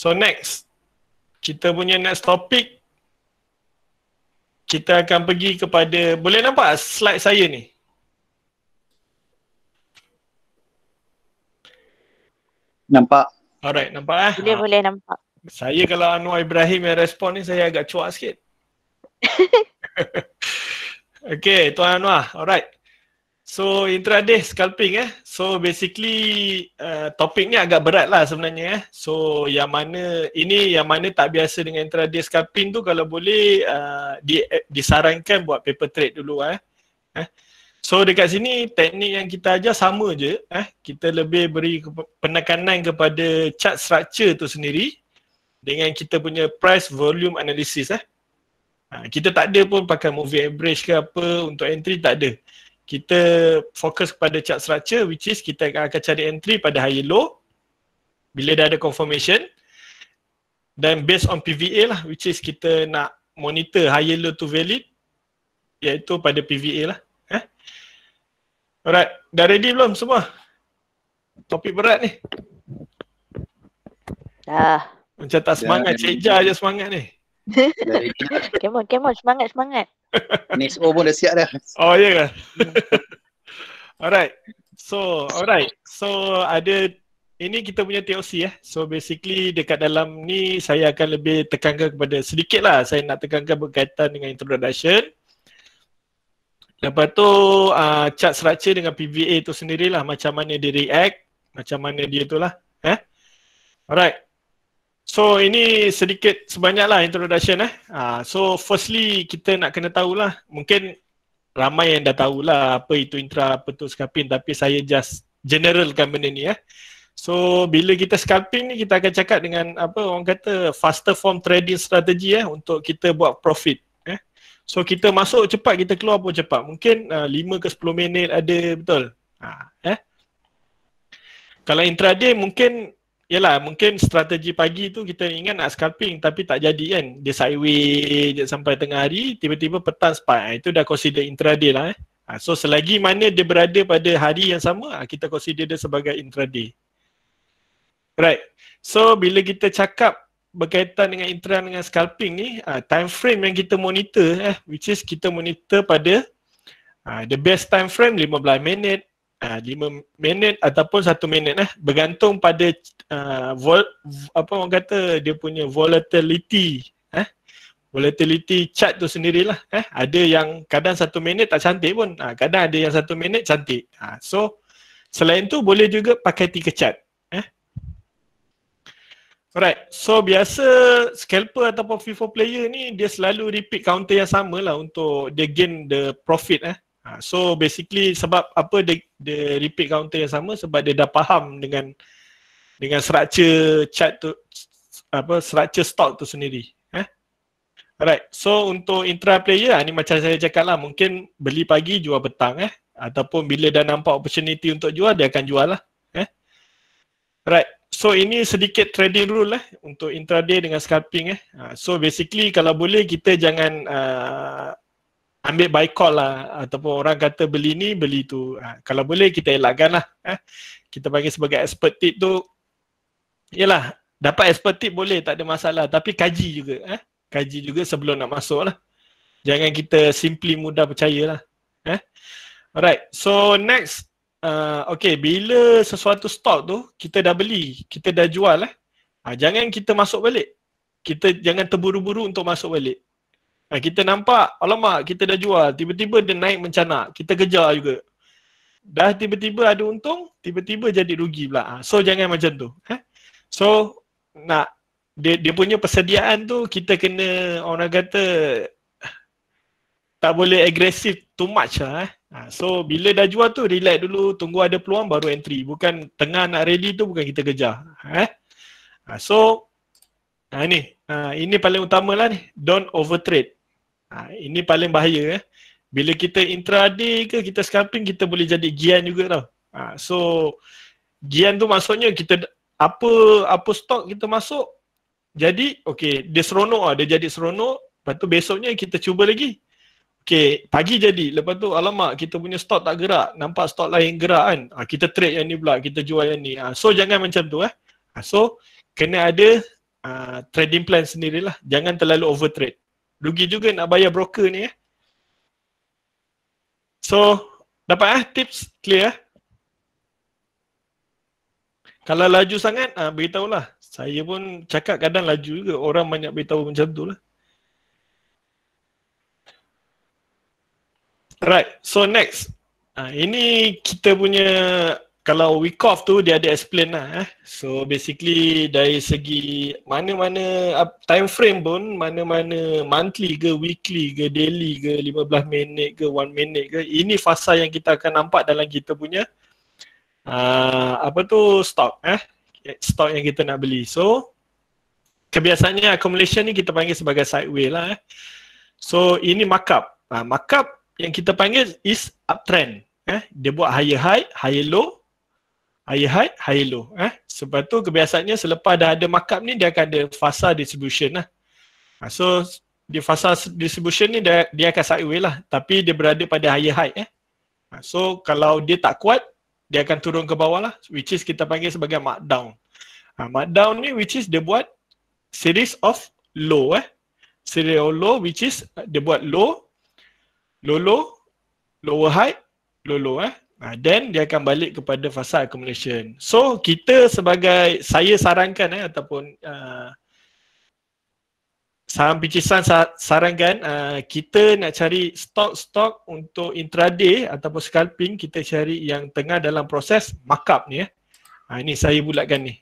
So next, kita punya next topic, kita akan pergi kepada, boleh nampak slide saya ni? Nampak. Alright, nampak Boleh nampak. Saya kalau Anwar Ibrahim yang respon ni, saya agak cuak sikit. Okay, Tuan Anwar, alright. So intraday scalping So basically topik ni agak berat lah sebenarnya So yang mana tak biasa dengan intraday scalping tu, kalau boleh disarankan buat paper trade dulu So dekat sini teknik yang kita ajar sama je Kita lebih beri penekanan kepada chart structure tu sendiri dengan kita punya price volume analysis Kita tak ada pun pakai moving average ke apa untuk entry, tak ada. Kita fokus kepada chart structure, which is kita akan cari entry pada high low bila dah ada confirmation, dan based on PVA lah, which is kita nak monitor high low tu valid, iaitu pada PVA lah. Alright, dah ready belum semua? Topik berat ni. Dah. Macam tak semangat, Cik Ja je semangat ni. Come on, semangat. NSO pun dah siap dah. Oh ya ke? Alright. So ada, ini kita punya TOC So basically dekat dalam ni saya akan lebih tekankan kepada sedikit lah. Saya nak tekankan berkaitan dengan introduction. Lepas tu chart structure dengan PVA tu sendirilah, macam mana dia react, macam mana dia tu lah. Alright. So ini sedikit sebanyaklah introduction So firstly kita nak kena tahulah, mungkin ramai yang dah tahulah apa itu intra, apa tu scalping, tapi saya just generalkan benda ni So bila kita scalping ni, kita akan cakap dengan apa orang kata faster form trading strategy untuk kita buat profit. So kita masuk cepat, kita keluar pun cepat. Mungkin 5 ke 10 minit ada, betul. Kalau intraday mungkin mungkin strategi pagi tu kita ingat nak scalping tapi tak jadi kan. Dia sideways je sampai tengah hari, tiba-tiba petang spike. Itu dah consider intraday lah So selagi mana dia berada pada hari yang sama, kita consider dia sebagai intraday. Right. So bila kita cakap berkaitan dengan intra dengan scalping ni, time frame yang kita monitor which is kita monitor pada the best time frame 15 minit, 5 minit ataupun 1 minit bergantung pada apa orang kata dia punya volatility volatility chart tu sendirilah. Ada yang kadang 1 minit tak cantik pun, kadang ada yang 1 minit cantik. So selain tu boleh juga pakai ticker chart. Alright, so biasa scalper ataupun FIFO player ni dia selalu repeat counter yang sama lah untuk dia gain the profit So basically sebab apa dia repeat counter yang sama, sebab dia dah faham dengan structure chart tu, apa structure stock tu sendiri. Alright, so untuk intra player ni macam saya cakap lah, mungkin beli pagi jual petang ataupun bila dah nampak opportunity untuk jual dia akan jual lah. Right, so ini sedikit trading rule untuk intraday dengan scalping So basically kalau boleh kita jangan ambil buy call lah, ataupun orang kata beli ni beli tu. Kalau boleh kita elakkan lah. Kita panggil sebagai expert tip tu, yalah dapat expert tip boleh, tak ada masalah, tapi kaji juga kaji juga sebelum nak masuk lah. Jangan kita simply mudah percaya lah. Alright, so next. Okay, bila sesuatu stok tu kita dah beli, kita dah jual jangan kita masuk balik. Kita jangan terburu-buru untuk masuk balik. Kita nampak, alamak kita dah jual, tiba-tiba dia naik mencanak, kita kejar juga. Dah tiba-tiba ada untung, tiba-tiba jadi rugi pula. So jangan macam tu. So nak dia punya persediaan tu kita kena, orang kata tak boleh agresif too much lah. So bila dah jual tu relax dulu, tunggu ada peluang baru entry. Bukan tengah nak ready tu bukan kita kejar. So ini paling utama lah ni, don't overtrade. Ini paling bahaya. Bila kita intraday ke kita scalping, kita boleh jadi gian juga tau. So gian tu maksudnya kita apa stok kita masuk jadi okay, dia seronok dia jadi seronok, lepas tu besoknya kita cuba lagi. Okay, pagi jadi, lepas tu alamak kita punya stok tak gerak, nampak stok lain gerak kan, kita trade yang ni pula, kita jual yang ni. So jangan macam tu So kena ada trading plan sendirilah. Jangan terlalu overtrade. Rugi juga nak bayar broker ni. So, dapat tips clear? Kalau laju sangat, beritahulah. Saya pun cakap kadang laju juga. Orang banyak beritahu macam tu lah. Right, so next. Ini kita punya, kalau week off tu dia ada explain lah. So basically dari segi mana-mana time frame pun, mana-mana monthly ke, weekly ke, daily ke, 15 minit ke, 1 minute ke, ini fasa yang kita akan nampak dalam kita punya stock stock yang kita nak beli. So kebiasaannya accumulation ni kita panggil sebagai sideway lah. So ini markup. Markup yang kita panggil is uptrend. Dia buat higher high, higher low, higher high, higher low. Sebab tu kebiasaannya selepas dah ada markup ni dia akan ada fasa distribution lah. So di fasa distribution ni dia akan sideway lah, tapi dia berada pada higher high. So kalau dia tak kuat, dia akan turun ke bawah lah, which is kita panggil sebagai markdown. Markdown ni which is dia buat series of low. Series of low which is dia buat low, low low, lower high, low low. Then dia akan balik kepada fasa accumulation. So kita sebagai, saya sarankan ataupun saham Pichisan sarankan kita nak cari stok-stok untuk intraday ataupun scalping, kita cari yang tengah dalam proses markup ni. Ini saya bulatkan ni.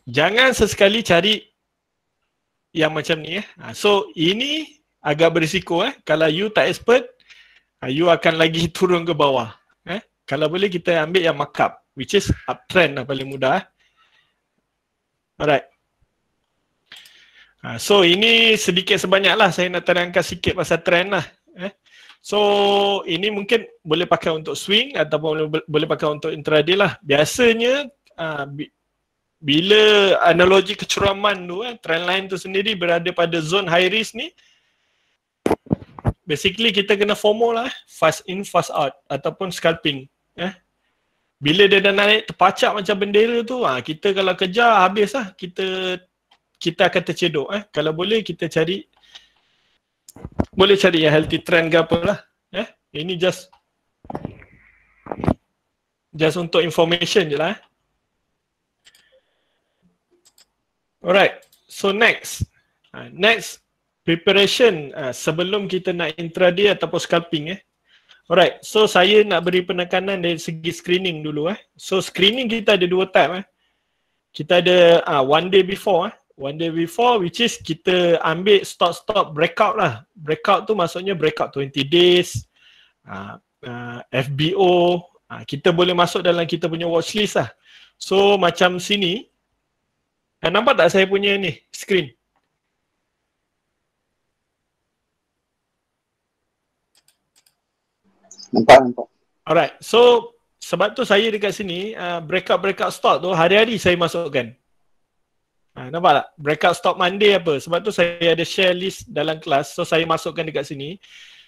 Jangan sesekali cari yang macam ni. So ini agak berisiko. Kalau you tak expert, you akan lagi turun ke bawah. Kalau boleh kita ambil yang markup, which is uptrend lah paling mudah. Alright. So ini sedikit sebanyak lah saya nak terangkan sikit pasal trend lah. So ini mungkin boleh pakai untuk swing ataupun boleh pakai untuk intraday lah. Biasanya bila analogi kecuraman tu, trend line tu sendiri berada pada zone high risk ni, basically kita kena FOMO lah, fast in fast out ataupun scalping. Bila dia dah naik terpacak macam bendera tu, kita kalau kejar habis lah, kita akan tercedok. Kalau boleh kita cari, boleh cari yang healthy trend ke apa lah. Ini just untuk information je lah. Alright, so next preparation sebelum kita nak intraday ataupun scalping. Alright, so saya nak beri penekanan dari segi screening dulu. So screening kita ada dua type. Kita ada one day before. One day before which is kita ambil stock-stock breakout lah. Breakout tu maksudnya breakout 20 days, FBO. Kita boleh masuk dalam kita punya watchlist lah. So macam sini, nampak tak saya punya ni screen? Nampak. Alright, so sebab tu saya dekat sini breakout stock tu hari-hari saya masukkan. Nampak tak? Breakout stock Monday apa? Sebab tu saya ada share list dalam kelas, so saya masukkan dekat sini.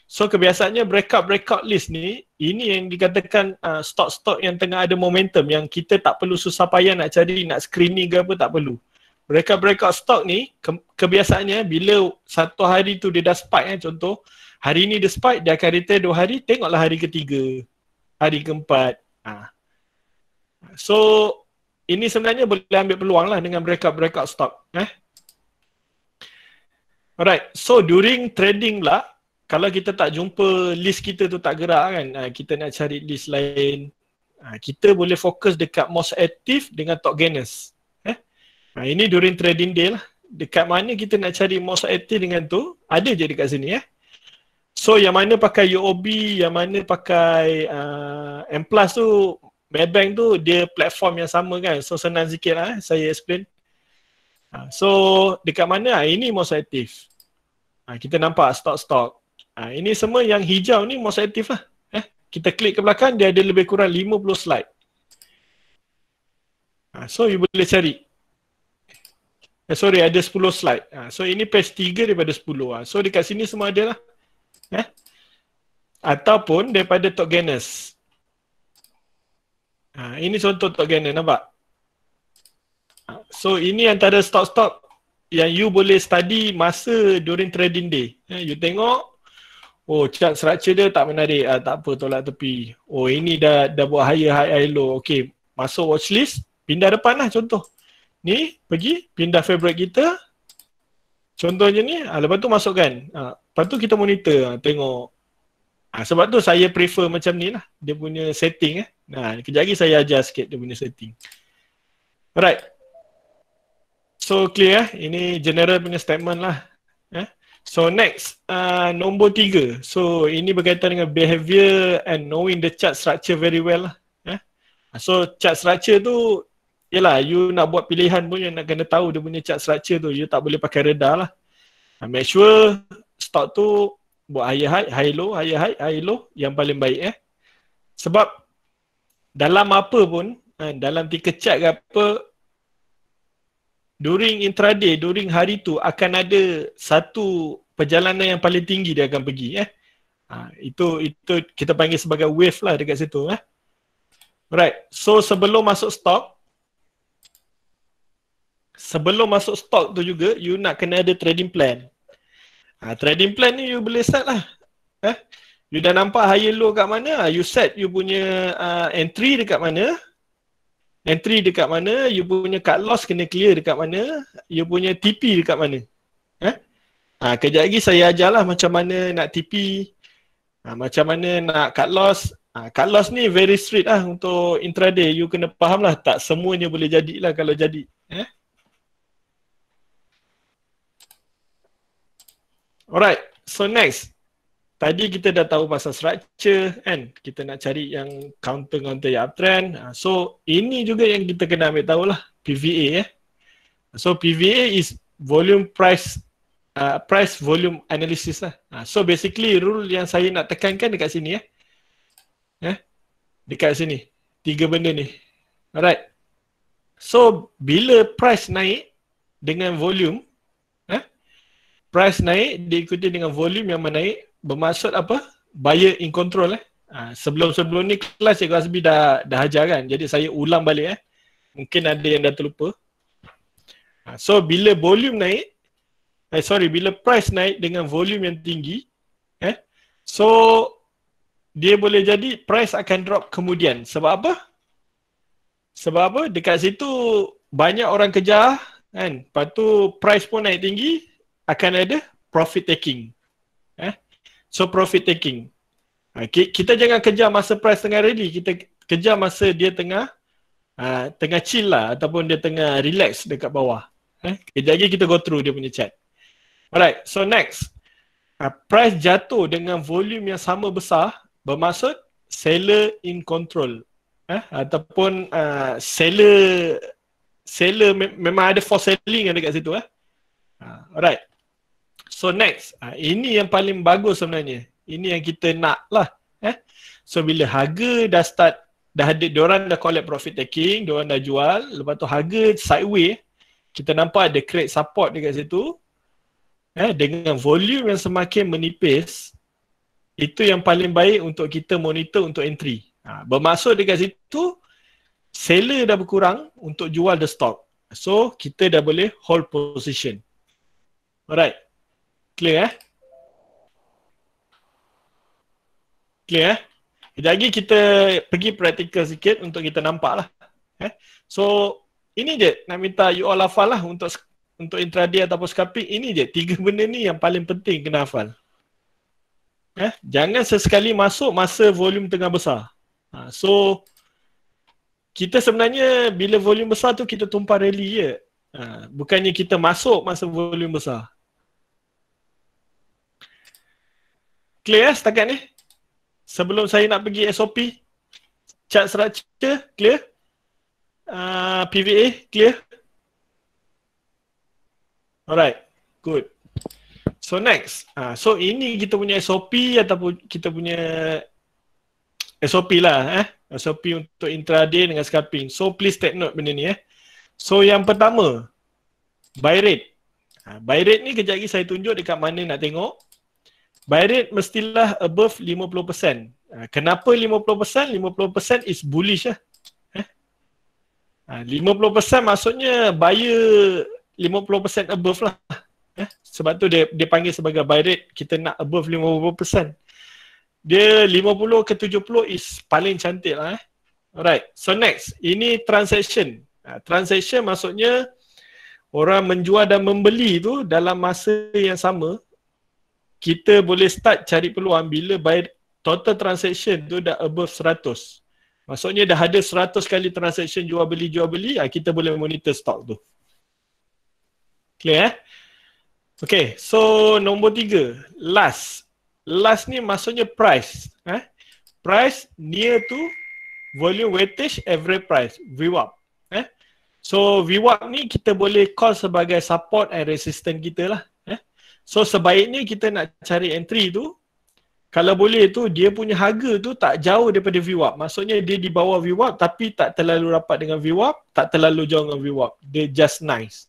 So kebiasaannya breakout list ni, ini yang dikatakan stock-stock yang tengah ada momentum, yang kita tak perlu susah payah nak cari, nak screening ke apa, tak perlu. Breakout stock ni kebiasaannya bila satu hari tu dia dah spike, contoh hari ni dia spike, dia akan return 2 hari, tengoklah hari ketiga, hari keempat. So ini sebenarnya boleh ambil peluang lah dengan breakout stock. Alright, so during trading pula, kalau kita tak jumpa list kita tu tak gerak kan, kita nak cari list lain, kita boleh fokus dekat most active dengan top gainers. Ini during trading day lah. Dekat mana kita nak cari most active dengan tu, ada je dekat sini. So yang mana pakai UOB, yang mana pakai M Plus tu, Maybank tu dia platform yang sama kan. So senang sikit lah saya explain. So dekat mana? Ini most active. Kita nampak stok-stok. Ini semua yang hijau ni most active lah. Kita klik ke belakang, dia ada lebih kurang 50 slide. So you boleh cari. Sorry, ada 10 slide. So ini page 3 daripada 10. So dekat sini semua ada lah. Ataupun daripada top gainers. Ini contoh top gainer, nampak? So ini antara stok-stok yang you boleh study masa during trading day. You tengok, oh chart structure dia tak menarik, tak apa, tolak tepi. Oh ini dah buat higher high low. Okay, masuk watchlist, pindah depan lah contoh. Ni pergi pindah favorite kita. Contohnya ni, lepas tu masukkan. Lepas tu kita monitor, tengok. Sebab tu saya prefer macam ni lah, dia punya setting. Kejap lagi saya ajar sikit dia punya setting. Alright. So clear ini general punya statement lah. So next, nombor 3. So ini berkaitan dengan behavior and knowing the chart structure very well lah. So chart structure tu, yelah you nak buat pilihan pun you nak kena tahu dia punya chart structure tu. You tak boleh pakai radar lah. Make sure stock tu buat higher high, high low, higher high, high low yang paling baik. Sebab dalam apa pun, dalam ticker chart ke apa, during intraday, during hari tu akan ada satu perjalanan yang paling tinggi dia akan pergi. Itu kita panggil sebagai wave lah dekat situ. Alright, so sebelum masuk stok tu juga you nak kena ada trading plan. Trading plan ni you boleh set lah. You dah nampak higher low kat mana, you set you punya entry dekat mana. You punya cut loss kena clear dekat mana, you punya TP dekat mana. Kejap lagi saya ajarlah macam mana nak TP, macam mana nak cut loss. Cut loss ni very strict lah untuk intraday, you kena faham lah, tak semuanya boleh jadilah kalau jadi. Alright, so next. Tadi kita dah tahu pasal structure kan. Kita nak cari yang counter yang uptrend. So ini juga yang kita kena ambil tahu lah, PVA. So PVA is volume price volume analysis lah. So basically rule yang saya nak tekankan dekat sini dekat sini. 3 benda ni. Alright. So bila price naik dengan volume, price naik diikuti dengan volume yang menaik, bermaksud apa? Buyer in control. Sebelum ni kelas Cikgu Hasbi dah ajar kan. Jadi saya ulang balik. Mungkin ada yang dah terlupa. So bila volume naik, bila price naik dengan volume yang tinggi, so dia boleh jadi price akan drop kemudian. Sebab apa? Dekat situ banyak orang kejar kan. Lepas tu price pun naik tinggi, akan ada profit taking. So profit taking. Kita jangan kejar masa price tengah rally, kita kejar masa dia tengah chill lah ataupun dia tengah relax dekat bawah. Kejap lagi kita go through dia punya chart. Alright, so next. Price jatuh dengan volume yang sama besar, bermaksud seller in control. Ataupun seller memang ada force selling dekat situ. Alright. So next, ini yang paling bagus sebenarnya. Ini yang kita nak lah. So bila harga dah start, dah ada, diorang dah collect profit taking, diorang dah jual, lepas tu harga sideways, kita nampak ada create support dekat situ. Dengan volume yang semakin menipis, itu yang paling baik untuk kita monitor untuk entry. Bermaksud dekat situ, seller dah berkurang untuk jual the stock. So kita dah boleh hold position. Alright. Clear Clear Kejap lagi kita pergi practical sikit untuk kita nampak lah. So ini je nak minta you all hafal lah untuk intraday ataupun scalping. Ini je 3 benda ni yang paling penting kena hafal. Jangan sesekali masuk masa volume tengah besar. So kita sebenarnya bila volume besar tu kita tumpah rally je. Bukannya kita masuk masa volume besar. Clear setakat ni? Sebelum saya nak pergi SOP, chart structure, clear? PVA, clear? Alright, good. So next, so ini kita punya SOP ataupun kita punya SOP lah. SOP untuk intraday dengan scalping. So please take note benda ni. So yang pertama, buy rate. Buy rate ni kejap lagi saya tunjuk dekat mana nak tengok. Buy rate mestilah above 50%. Kenapa 50%? 50% is bullish lah. 50% maksudnya buyer 50% above lah. Sebab tu dia panggil sebagai buy rate, kita nak above 50%. Dia 50 ke 70 is paling cantik lah. Alright, so next, ini transaction. Transaction maksudnya orang menjual dan membeli tu dalam masa yang sama. Kita boleh start cari peluang bila buy total transaction tu dah above 100. Maksudnya dah ada 100 kali transaction jual beli, kita boleh monitor stok tu. Clear Okay, so nombor 3, last. Last ni maksudnya price. Price near to volume weightage average price, VWAP. So VWAP ni kita boleh call sebagai support and resistance kita lah. So sebaiknya kita nak cari entry tu, kalau boleh tu dia punya harga tu tak jauh daripada VWAP. Maksudnya dia di bawah VWAP tapi tak terlalu rapat dengan VWAP, tak terlalu jauh dengan VWAP. Dia just nice.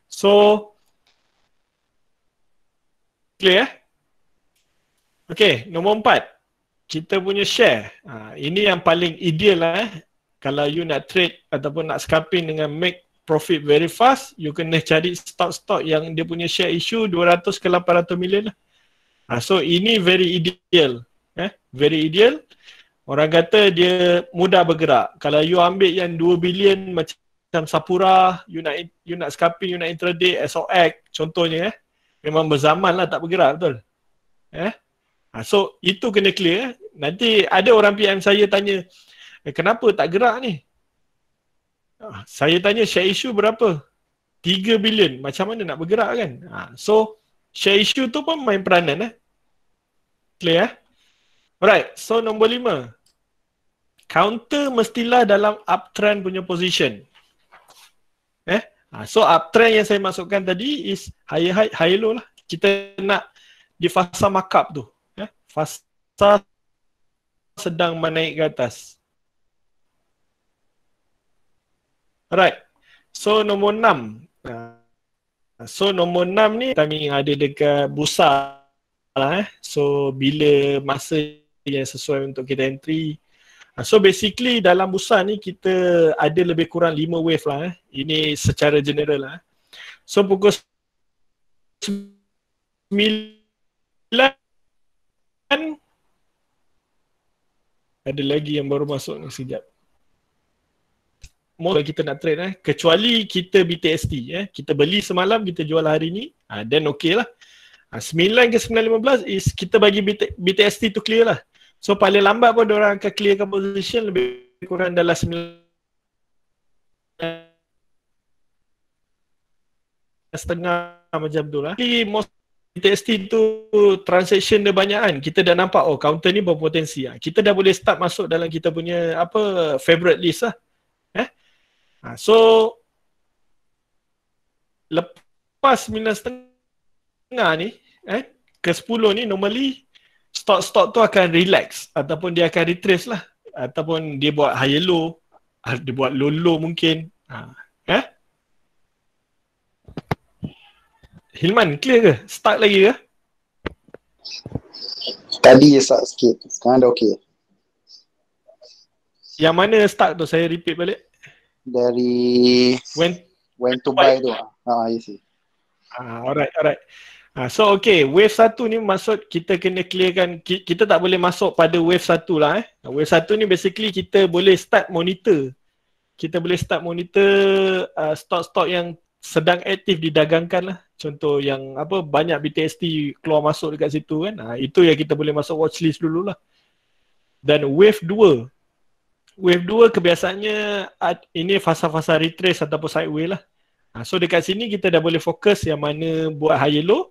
So clear? Okay, nombor 4. Kita punya share. Ini yang paling ideal lah. Kalau you nak trade ataupun nak scalping dengan make profit very fast, you kena cari stock-stock yang dia punya share issue 200 ke 800 million lah. So ini very ideal. Very ideal. Orang kata dia mudah bergerak. Kalau you ambil yang 2 billion macam Sapura, you nak scalping, you nak intraday, SOX contohnya, memang berzaman lah tak bergerak, betul? So itu kena clear. Nanti ada orang PM saya tanya, kenapa tak gerak ni? Saya tanya share issue berapa? 3 billion. Macam mana nak bergerak kan? So share issue tu pun main peranan. Clear? Alright, so nombor 5. Counter mestilah dalam uptrend punya position. So uptrend yang saya masukkan tadi is higher high, higher low lah. Kita nak di fasa markup tu. Fasa sedang menaik ke atas. Alright. So nombor 6. So nombor 6 ni kami ada dekat bursa lah. So bila masa yang sesuai untuk kita entry. So basically dalam bursa ni kita ada lebih kurang 5 wave lah. Ini secara general lah. So pukul 9 ada lagi yang baru masuk ni sekejap. Kalau kita nak trade kecuali kita BTST kita beli semalam, kita jual hari ni, then okay lah. 9 ke 9.15 is kita bagi BTST tu clear lah. So paling lambat pun diorang akan clearkan position lebih kurang dalam 9.5 macam tu lah. Jadi most BTST tu transaction dia banyak kan. Kita dah nampak counter ni berpotensi lah. Kita dah boleh start masuk dalam kita punya favorite list lah. So lepas 9.5 ni ke 10 ni normally stock-stock tu akan relax ataupun dia akan retrace lah, ataupun dia buat higher low, dia buat low low mungkin. Hilman clear ke? Start lagi ke? Tadi je start sikit, sekarang dah okey. Yang mana start tu? Saya repeat balik. Dari when to buy tu. You see. Alright. So okay, wave 1 ni maksud kita kena clearkan, kita tak boleh masuk pada wave 1 lah. Wave 1 ni basically kita boleh start monitor. Kita boleh start monitor stok-stok yang sedang aktif didagangkan lah. Contoh yang banyak BTST keluar masuk dekat situ kan. Itu yang kita boleh masuk watchlist dulu lah. Dan wave 2. Wave 2 kebiasaannya ini fasa-fasa retrace ataupun sideway lah. So dekat sini kita dah boleh fokus yang mana buat higher low,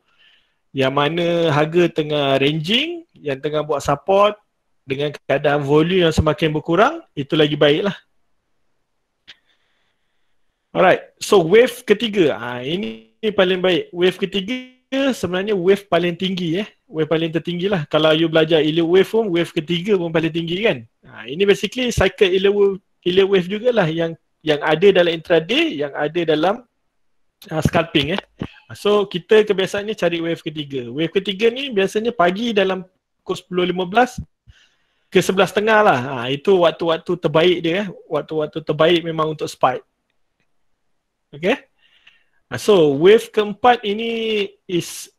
yang mana harga tengah ranging, yang tengah buat support dengan keadaan volume yang semakin berkurang, itu lagi baik lah. Alright, so wave ketiga, ini paling baik. Wave ketiga sebenarnya wave paling tinggi wave paling tertinggi lah. Kalau you belajar Elliott wave pun, wave ketiga pun paling tinggi kan. Ini basically cycle Elliott wave jugalah yang ada dalam intraday, yang ada dalam scalping So kita kebiasaannya cari wave ketiga. Wave ketiga ni biasanya pagi dalam pukul 10.15 ke 11.5 lah. Itu waktu-waktu terbaik dia. Waktu-waktu terbaik memang untuk spike. Okay. So wave keempat ini is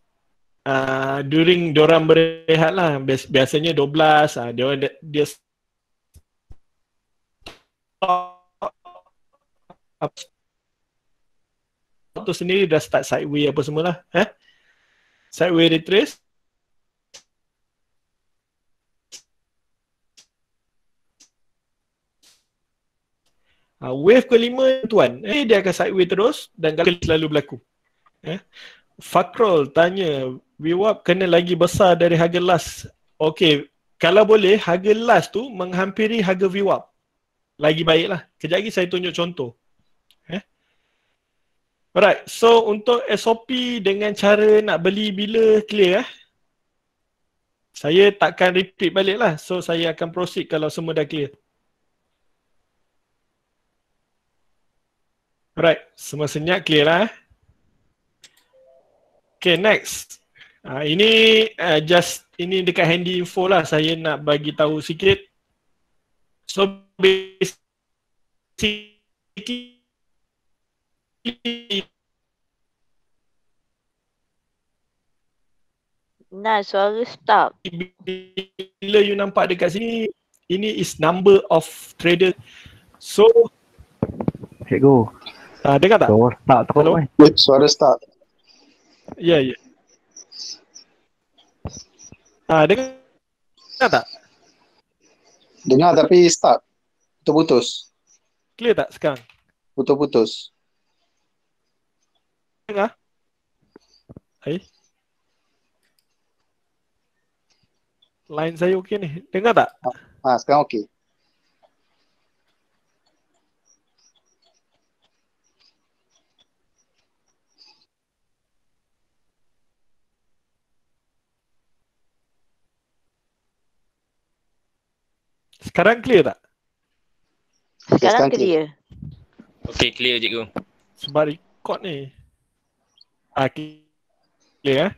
during diorang berehat lah. Biasanya 12. Dia tu sendiri dah start sideway apa semualah. Sideway retrace. Wave kelima tuan, dia akan sideway terus dan kali selalu berlaku. Fakrul tanya, VWAP kena lagi besar dari harga last. Okey, kalau boleh harga last tu menghampiri harga VWAP. Lagi baiklah. Kejap lagi saya tunjuk contoh. Alright, so untuk SOP dengan cara nak beli bila clear saya takkan repeat balik lah. So saya akan proceed kalau semua dah clear. Alright, semua senyap clear lah. Okay, next. Ini ini dekat handy info lah. Saya nak bagi tahu sikit. So basically Nah, suara stop. bila you nampak dekat sini, ini is number of trader. So Cikgu. dengar tak? Suara start terus. Hello? Suara start. Ya, ya. Dengar tak? Dengar tapi start. Putus-putus. Clear tak sekarang? Putus-putus. Dengar? Line saya okey ni. Dengar tak? Sekarang okey. Sekarang clear tak? Sekarang sekarang clear. Okey, clear cikgu. Sebab record ni. Clear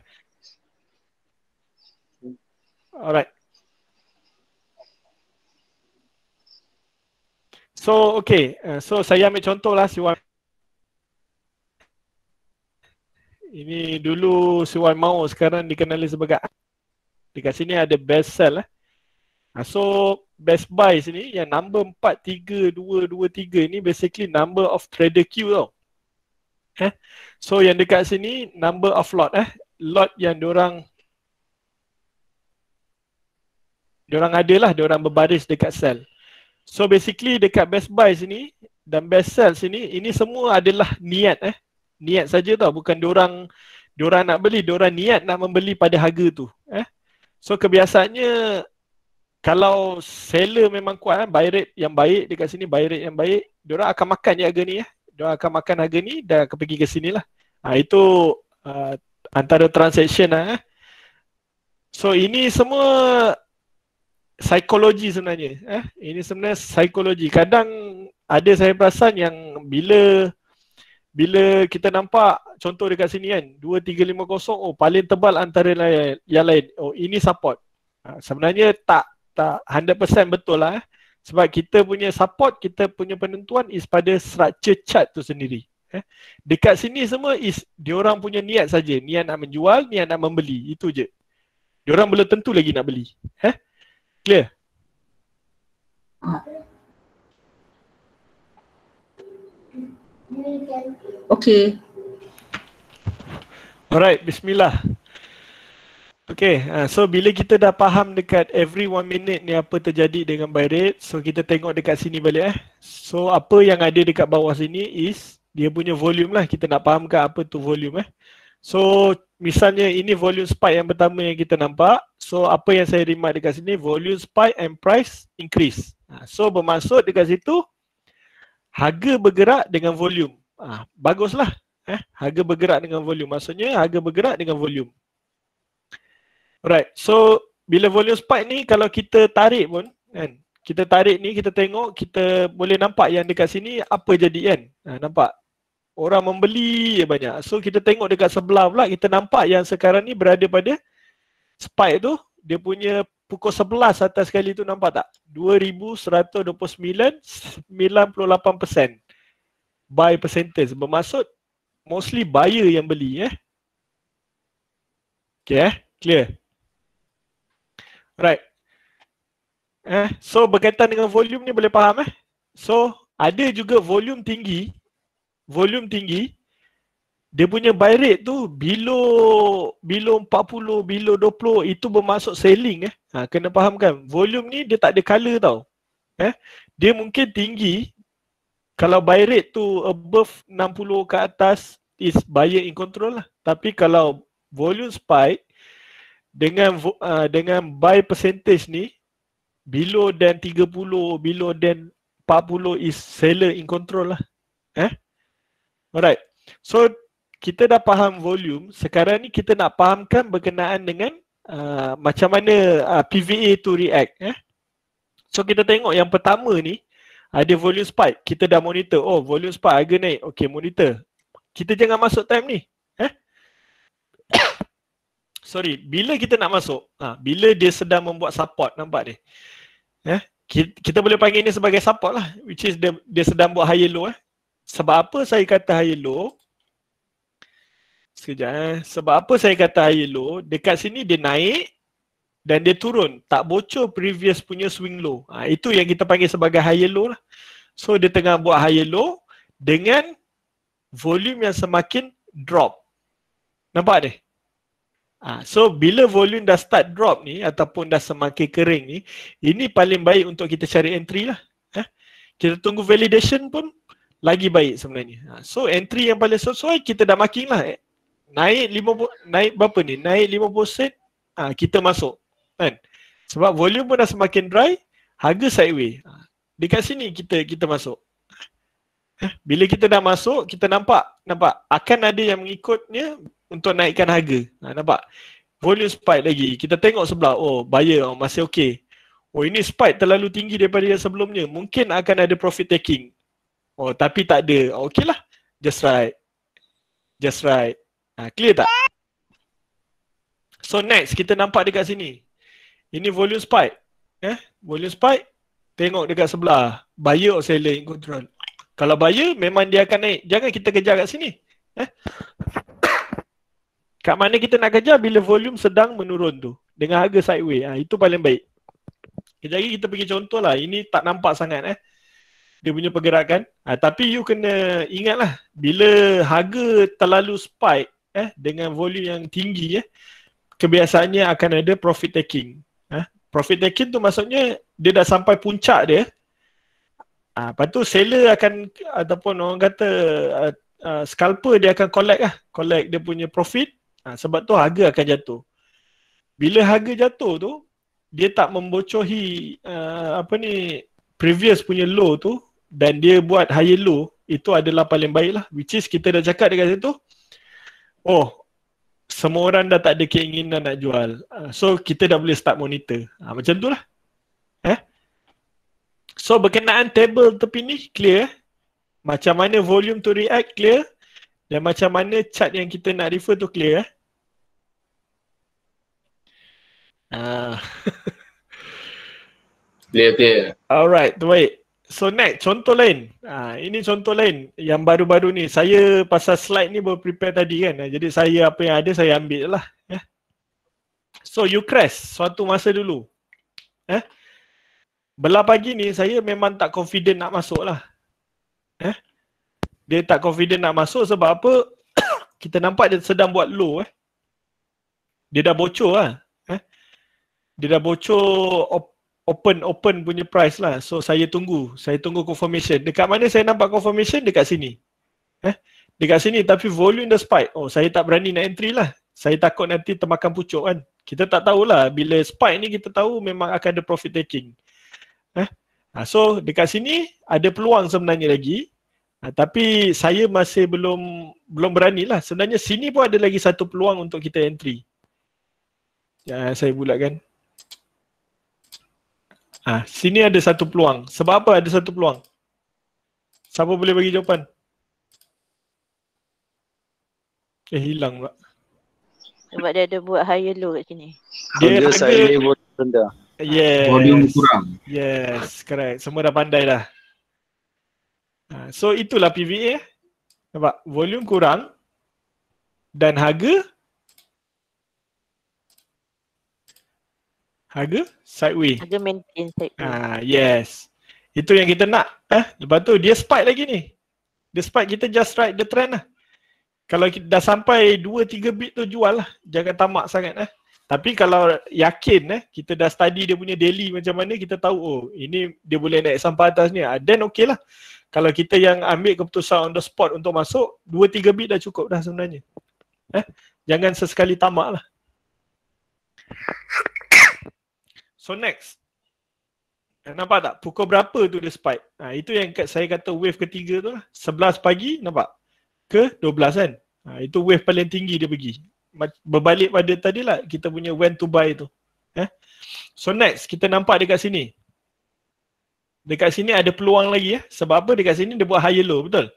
Alright. So, okay. So, saya ambil contoh lah Siwan. Ini dulu Siwan Mau, sekarang dikenali sebagai dekat sini ada best sell So, best buy sini yang number 43223 ni basically number of trader queue tau. So, yang dekat sini number of lot lot yang diorang ada lah, diorang berbaris dekat sell. So basically dekat best buy sini dan best sell sini, ini semua adalah niat niat saja tau, bukan diorang nak beli, diorang niat nak membeli pada harga tu. So kebiasaannya kalau seller memang kuat buy rate yang baik dekat sini, buy rate yang baik, diorang akan makan je harga ni diorang akan makan harga ni dan akan pergi ke sini lah. Itu antara transaction So ini semua psikologi sebenarnya. Ini sebenarnya psikologi. Kadang ada saya perasan yang bila kita nampak contoh dekat sini kan 2350, paling tebal antara yang lain. Ini support. Sebenarnya tak 100% betul lah. Sebab kita punya support, kita punya penentuan is pada structure chart tu sendiri. Dekat sini semua is diorang punya niat saja. Niat nak menjual, niat nak membeli. Itu je. Diorang belum tentu lagi nak beli. Clear? Okay. Alright, bismillah. Okay, so bila kita dah faham dekat every 1 minute ni apa terjadi dengan buy rate, so kita tengok dekat sini balik So apa yang ada dekat bawah sini is dia punya volume lah. Kita nak fahamkan apa tu volume So misalnya ini volume spike yang pertama yang kita nampak. So apa yang saya remark dekat sini, volume spike and price increase. So bermaksud dekat situ harga bergerak dengan volume. Baguslah. Harga bergerak dengan volume. Maksudnya harga bergerak dengan volume. Alright. So bila volume spike ni kalau kita tarik pun kan, kita tarik ni, kita tengok, kita boleh nampak yang dekat sini apa jadi kan. Nampak? Orang membeli banyak. So kita tengok dekat sebelah pula, kita nampak yang sekarang ni berada pada spike tu, dia punya pukul 11 atas sekali tu, nampak tak? 2129, 98% buy percentage. Bermaksud mostly buyer yang beli Okay, clear? Right. So berkaitan dengan volume ni boleh faham So ada juga volume tinggi, dia punya buy rate tu below 40, below 20, itu bermaksud selling kena faham kan? Volume ni dia tak ada color tau. Dia mungkin tinggi, kalau buy rate tu above 60 ke atas is buyer in control lah. Tapi kalau volume spike dengan buy percentage ni below than 30, below than 40 is seller in control lah. Alright. So kita dah faham volume. Sekarang ni kita nak fahamkan berkenaan dengan macam mana PVA to react. So kita tengok yang pertama ni ada volume spike. Kita dah monitor. Oh, volume spike harga naik. Okay, monitor. Kita jangan masuk time ni. Sorry, bila kita nak masuk, bila dia sedang membuat support, nampak ni. Kita boleh panggil ni sebagai support lah, which is dia sedang buat higher low. Sebab apa saya kata higher low? Sekejap. Sebab apa saya kata higher low? Dekat sini dia naik dan dia turun, tak bocor previous punya swing low. Itu yang kita panggil sebagai higher low lah. So dia tengah buat higher low dengan volume yang semakin drop. Nampak ni? So bila volume dah start drop ni ataupun dah semakin kering ni, ini paling baik untuk kita cari entry lah. Kita tunggu validation pun lagi baik sebenarnya. So entry yang paling sesuai kita dah marking lah. Naik berapa ni? Naik 50%, kita masuk kan? Sebab volume pun dah semakin dry, harga sideways. Dekat sini kita masuk. Bila kita dah masuk, kita nampak akan ada yang mengikutnya untuk naikkan harga. Nampak? Volume spike lagi. Kita tengok sebelah, oh buyer masih okey. Oh ini spike terlalu tinggi daripada yang sebelumnya. Mungkin akan ada profit taking. Oh tapi tak ada. Okey lah. Just right. Clear tak? So next kita nampak dekat sini. Ini volume spike. Volume spike. Tengok dekat sebelah. Buyer or seller in control. Kalau buyer memang dia akan naik. Jangan kita kejar kat sini. Kat mana kita nak kejar? Bila volume sedang menurun tu. Dengan harga sideways. Itu paling baik. Kejap lagi kita pergi contoh lah. Ini tak nampak sangat dia punya pergerakan. Tapi you kena ingat lah. Bila harga terlalu spike dengan volume yang tinggi kebiasaannya akan ada profit taking. Profit taking tu maksudnya dia dah sampai puncak dia. Lepas tu seller akan, ataupun orang kata scalper dia akan collect dia punya profit. Sebab tu harga akan jatuh. Bila harga jatuh tu, dia tak membocohi previous punya low tu dan dia buat higher low, itu adalah paling baik lah. Which is kita dah cakap dekat situ, oh semua orang dah tak ada keinginan nak jual. So kita dah boleh start monitor. Macam tu lah. So berkenaan table tepi ni clear. Macam mana volume to react clear. Dan macam mana chart yang kita nak refer tu clear Clear. Alright, baik. So next, contoh lain. Ini contoh lain yang baru-baru ni. Saya pasal slide ni baru prepare tadi kan. Jadi saya apa yang ada saya ambil lah. So you crash suatu masa dulu. Belah pagi ni saya memang tak confident nak masuk lah. Dia tak confident nak masuk sebab apa? Kita nampak dia sedang buat low. Dia dah bocor lah. Dia dah bocor open punya price lah. So saya tunggu confirmation. Dekat mana saya nampak confirmation? Dekat sini. Dekat sini tapi volume dah spike. Oh saya tak berani nak entry lah. Saya takut nanti termakan pucuk kan. Kita tak tahulah. Bila spike ni kita tahu memang akan ada profit taking. So dekat sini ada peluang sebenarnya lagi. Tapi saya masih belum berani lah. Sebenarnya sini pun ada lagi satu peluang untuk kita entry. Saya bulatkan. Sini ada satu peluang. Sebab apa ada satu peluang? Siapa boleh bagi jawapan? Hilang pula. Sebab dia ada buat higher low kat sini. Dia saya boleh rendah. Yes. Volume kurang. Yes, correct. Semua dah pandai dah. So itulah PVA. Nampak? Volume kurang dan harga sideways. Harga maintain sideways. Yes. Itu yang kita nak. Lepas tu dia spike lagi ni. Dia spike, kita just ride the trend lah. Kalau kita dah sampai 2-3 bit tu jual lah. Jangan tamak sangat Tapi kalau yakin kita dah study dia punya daily macam mana, kita tahu oh ini dia boleh naik sampai atas ni. Then okay lah. Kalau kita yang ambil keputusan on the spot untuk masuk, 2-3 bit dah cukup dah sebenarnya. Jangan sesekali tamak lah. So next. Nampak tak? Pukul berapa tu dia spike? Itu yang saya kata wave ketiga tu lah. 11 pagi, nampak? Ke 12 kan? Itu wave paling tinggi dia pergi. Berbalik pada tadi lah, kita punya when to buy tu. So next, kita nampak dekat sini. Dekat sini ada peluang lagi Sebab apa? Dekat sini dia buat higher low, betul?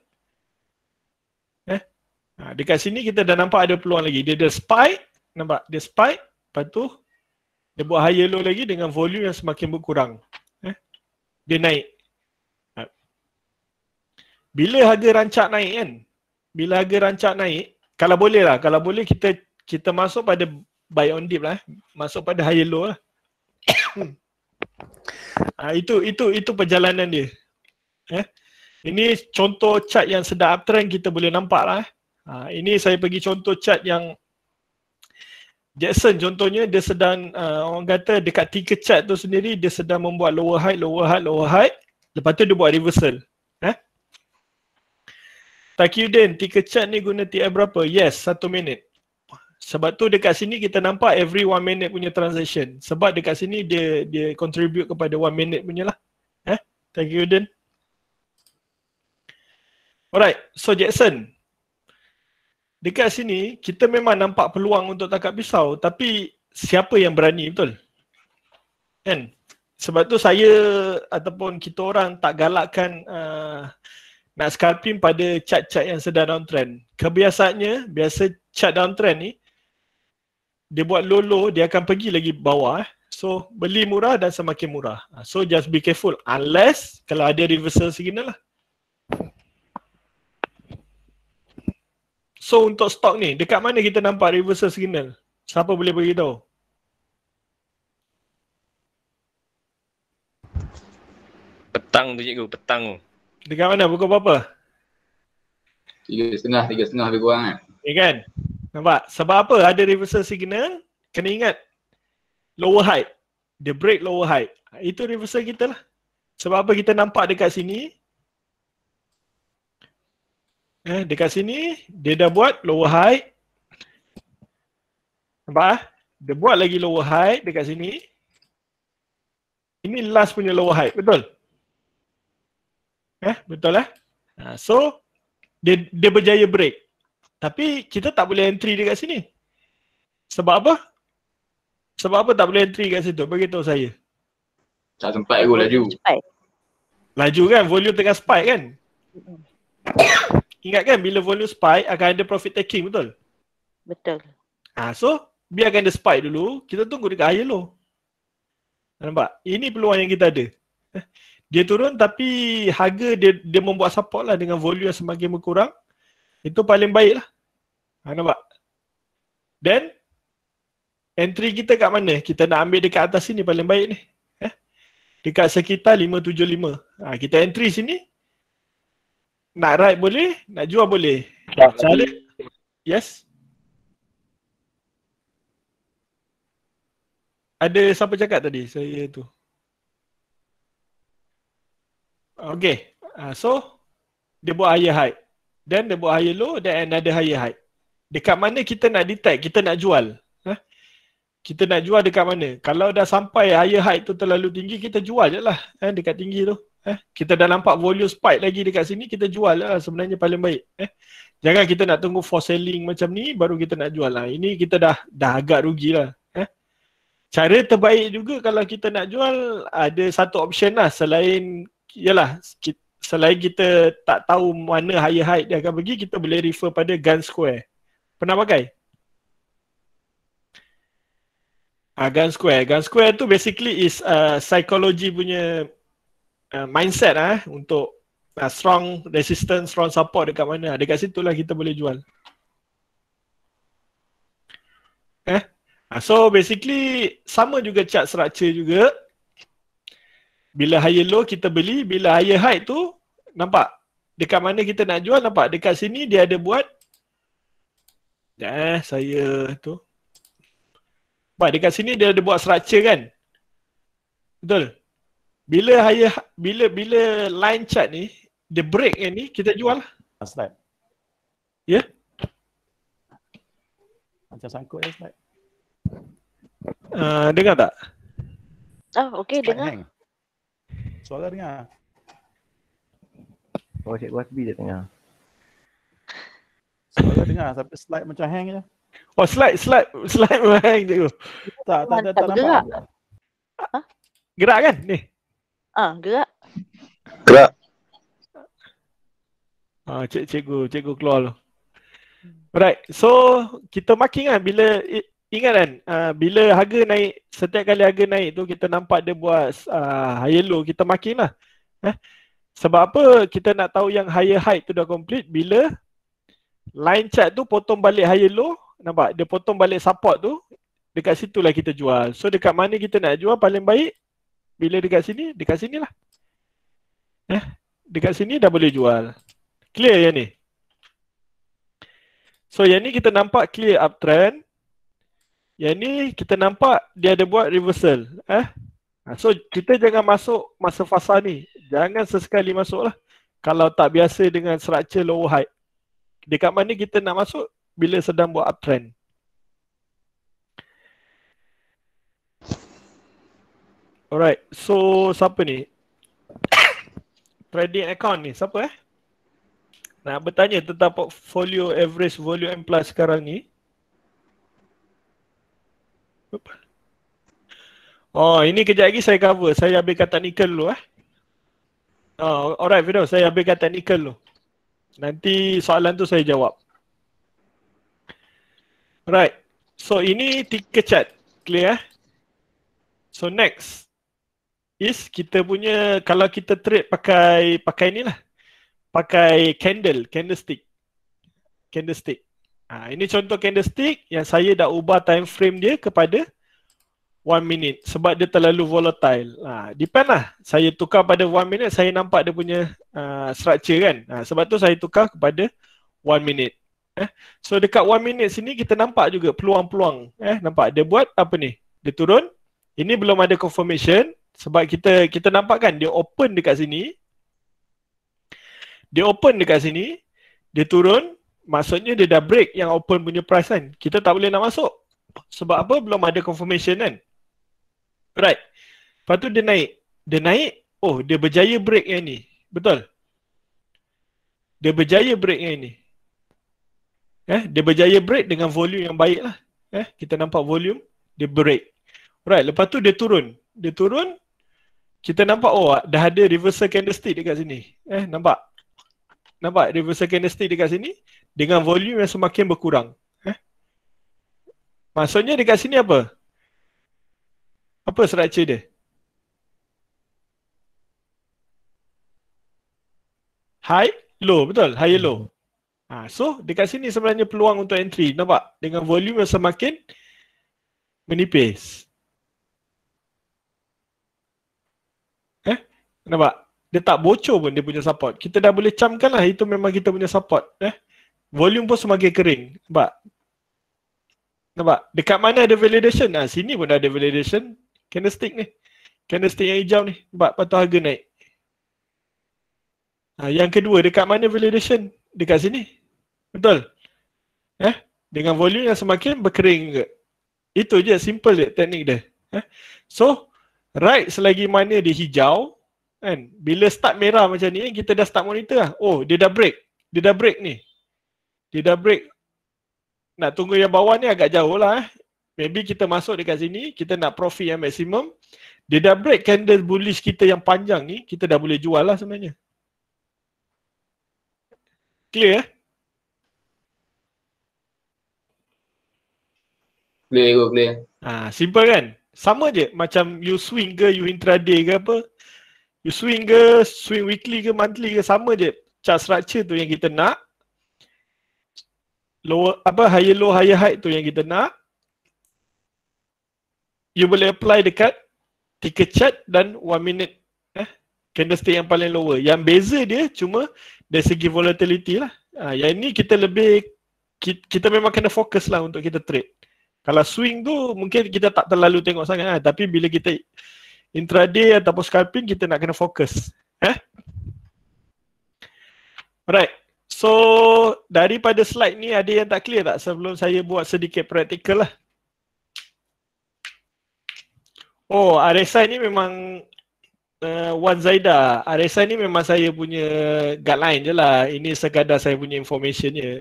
Dekat sini kita dah nampak ada peluang lagi. Dia ada spike, nampak? Dia spike, lepas tu dia buat higher low lagi dengan volume yang semakin berkurang. Dia naik. Bila harga rancak naik kan? Bila harga rancak naik, kalau boleh lah, kalau boleh kita masuk pada buy on dip lah. Masuk pada higher low lah. Itu perjalanan dia. Ini contoh chart yang sedang uptrend kita boleh nampak lah. Ini saya pergi contoh chart yang Jackson contohnya, dia sedang orang kata dekat 3 chart tu sendiri dia sedang membuat lower high, lepas tu dia buat reversal. Takiyuddin, 3 chart ni guna TF berapa? Yes, 1 minit. Sebab tu dekat sini kita nampak every 1 minute punya transaction. Sebab dekat sini dia contribute kepada 1 minute punya lah. Takiyuddin. Alright, so Jackson, dekat sini kita memang nampak peluang untuk tangkap pisau, tapi siapa yang berani, betul? Kan? Sebab tu saya ataupun kita orang tak galakkan nak scalping pada chart-chart yang sedang downtrend. Kebiasaannya, biasa chart downtrend ni dia buat low, dia akan pergi lagi bawah. So beli murah dan semakin murah. So just be careful unless kalau ada reversal signal lah. So untuk stok ni, dekat mana kita nampak reversal signal? Siapa boleh beritahu? Petang tu cikgu, petang tu. Dekat mana? Pukul berapa? 3.30 lebih kurang kan? Ya kan? Nampak? Sebab apa ada reversal signal? Kena ingat lower high. Dia break lower high. Itu reversal kita lah. Sebab apa kita nampak dekat sini? Dekat sini, dia dah buat lower high. Nampak? Dia buat lagi lower high dekat sini. Ini last punya lower high, betul? Betul lah. So, dia berjaya break. Tapi kita tak boleh entry dekat sini. Sebab apa? Sebab apa tak boleh entry kat situ? Beritahu saya. Tak sempat aku laju. Laju kan? Volume tengah spike kan? Ingat kan bila volume spike akan ada profit taking, betul? Betul. So biarkan dia spike dulu, kita tunggu dekat higher low. Nampak? Ini peluang yang kita ada. Dia turun tapi harga dia membuat support lah dengan volume yang semakin berkurang. Itu paling baik lah. Nampak? Then entry kita kat mana? Kita nak ambil dekat atas sini paling baik ni. Dekat sekitar 575. Kita entry sini. Nak ride boleh, nak jual boleh. Cara, yes? Ada siapa cakap tadi? Saya tu. Okay. So, dia buat higher high. Then dia buat higher low, then another higher high. Dekat mana kita nak detect, kita nak jual. Kita nak jual dekat mana? Kalau dah sampai higher high tu terlalu tinggi, kita jual je lah. Dekat tinggi tu. Kita dah nampak volume spike lagi dekat sini, kita jual lah sebenarnya paling baik. Jangan kita nak tunggu for selling macam ni, baru kita nak jual lah. Ini kita dah agak rugi lah. Cara terbaik juga kalau kita nak jual, ada satu option lah selain, yalah, selain kita tak tahu mana higher high dia akan pergi, kita boleh refer pada Gun Square. Pernah pakai? Gun square. Gun square tu basically is psychology punya mindset untuk strong resistance, strong support dekat mana. Dekat situ lah kita boleh jual. So basically sama juga chart structure juga. Bila higher low kita beli, bila higher high tu nampak dekat mana kita nak jual, nampak dekat sini dia ada buat saya tu. Nampak dekat sini dia ada buat structure kan? Betul. Bila line chart ni dia break yang ni, kita jual lah. Slide. Ya? Macam sangkut ya slide. Dengar tak? Okey, Slide dengar. hang. Suara dengar. Oh, Cikgu Hasbi dia tengah. Suara dengar tapi slide macam hang je. Oh, slide hang je. Tak Mantap, nampak. Gerak kan ni? Gerak. Gerak. Cikgu keluar lu. Alright, so kita marking kan bila ingat kan bila harga naik, setiap kali harga naik tu kita nampak dia buat higher low, kita marking lah. Sebab apa kita nak tahu yang higher high tu dah complete bila line chart tu potong balik higher low, nampak dia potong balik support tu, dekat situ lah kita jual. So dekat mana kita nak jual paling baik? Bila dekat sini lah. Dekat sini dah boleh jual. Clear yang ni? So yang ni kita nampak clear uptrend. Yang ni kita nampak dia ada buat reversal. So kita jangan masuk masa fasa ni. Jangan sesekali masuk lah. Kalau tak biasa dengan structure lower high. Dekat mana kita nak masuk? Bila sedang buat uptrend. Alright, so siapa ni? Trading account ni, siapa nak bertanya tentang portfolio average volume M plus sekarang ni? Oh, ini kejap lagi saya cover. Saya ambilkan technical dulu alright Fido, saya ambilkan technical dulu. Nanti soalan tu saya jawab. Alright. So ini ticker chart. Clear So next is kita punya, kalau kita trade pakai ni lah. Pakai candlestick. Ini contoh candlestick yang saya dah ubah time frame dia kepada 1 minute sebab dia terlalu volatile. Depend lah. Saya tukar pada 1 minute, saya nampak dia punya structure kan. Sebab tu saya tukar kepada 1 minute. So dekat 1 minute sini kita nampak juga peluang-peluang. Nampak dia buat apa ni? Dia turun. Ini belum ada confirmation sebab kita nampak kan dia open dekat sini. Dia turun, maksudnya dia dah break yang open punya price kan. Kita tak boleh nak masuk. Sebab apa? Belum ada confirmation kan. Right. Lepas tu dia naik. Oh, dia berjaya break yang ni. Betul? Dia berjaya break yang ni. Dia berjaya break dengan volume yang baik lah. Kita nampak volume, dia break. Right, lepas tu dia turun. Kita nampak dah ada reversal candlestick dekat sini. Nampak reversal candlestick dekat sini dengan volume yang semakin berkurang. Maksudnya dekat sini apa? Apa structure dia? High, low, betul? High, low. So dekat sini sebenarnya peluang untuk entry. Nampak? Dengan volume yang semakin menipis. Nampak? Dia tak bocor pun dia punya support. Kita dah boleh camkan lah itu memang kita punya support. Volume pun semakin kering. Nampak? Dekat mana ada validation? Sini pun dah ada validation. Candlestick ni. Candlestick yang hijau ni. Nampak? Lepas tu harga naik. Yang kedua, dekat mana validation? Dekat sini. Betul? Dengan volume yang semakin berkering juga. Itu je, simple je teknik dia. So, right selagi mana dia hijau, kan? Bila start merah macam ni, kita dah start monitor lah. Oh, dia dah break. Ni. Dia dah break. Nak tunggu yang bawah ni agak jauh lah. Maybe kita masuk dekat sini, kita nak profit yang maksimum. Dia dah break candle bullish kita yang panjang ni, kita dah boleh jual lah sebenarnya. Clear? Clear. Simple kan? Sama je macam you swing ke, you intraday ke apa. You swing ke, swing weekly ke, monthly ke, sama je. Chart structure tu yang kita nak. Higher low, higher high tu yang kita nak. You boleh apply dekat ticker chart dan 1 minute candlestick yang paling lower. Yang beza dia cuma dari segi volatility lah. Yang ni kita memang kena fokus lah untuk kita trade. Kalau swing tu mungkin kita tak terlalu tengok sangat tapi bila kita intraday ataupun scalping kita nak kena fokus. Alright. So daripada slide ni ada yang tak clear tak sebelum saya buat sedikit practical lah. Oh, RSI ni memang Wan Zaida. RSI ni memang saya punya guideline je lah. Ini sekadar saya punya information je.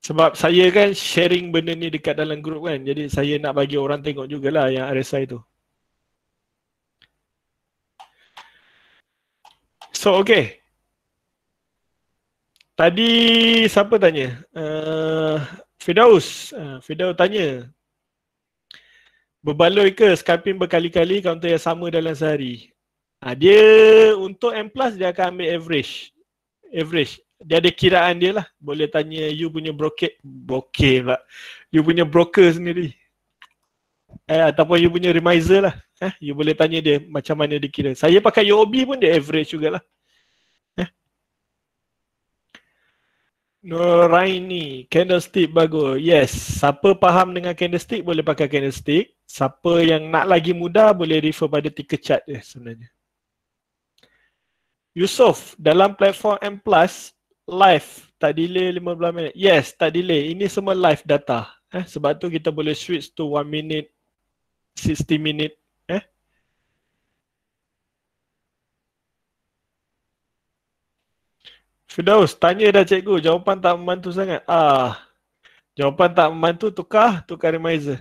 Sebab saya kan sharing benda ni dekat dalam group kan. Jadi saya nak bagi orang tengok jugalah yang RSI tu. So okay. Tadi siapa tanya? Firdaus. Firdaus tanya. Berbaloi ke scalping berkali-kali counter yang sama dalam sehari? Dia untuk M+, dia akan ambil average. Dia ada kiraan dia lah. Boleh tanya you punya broker pula. You punya broker sendiri. Ataupun you punya remiser lah. You boleh tanya dia macam mana dia kira. Saya pakai UOB pun dia average jugalah. Noraini, candlestick bagus. Yes, siapa faham dengan candlestick boleh pakai candlestick. Siapa yang nak lagi mudah boleh refer pada ticker chart dia sebenarnya. Yusof, dalam platform M+, live, tak delay 15 minit. Yes, tak delay. Ini semua live data. Sebab tu kita boleh switch to 1 minute, 60 minute. Firdaus, tanya dah cikgu, jawapan tak membantu sangat. Jawapan tak membantu, tukar remiser.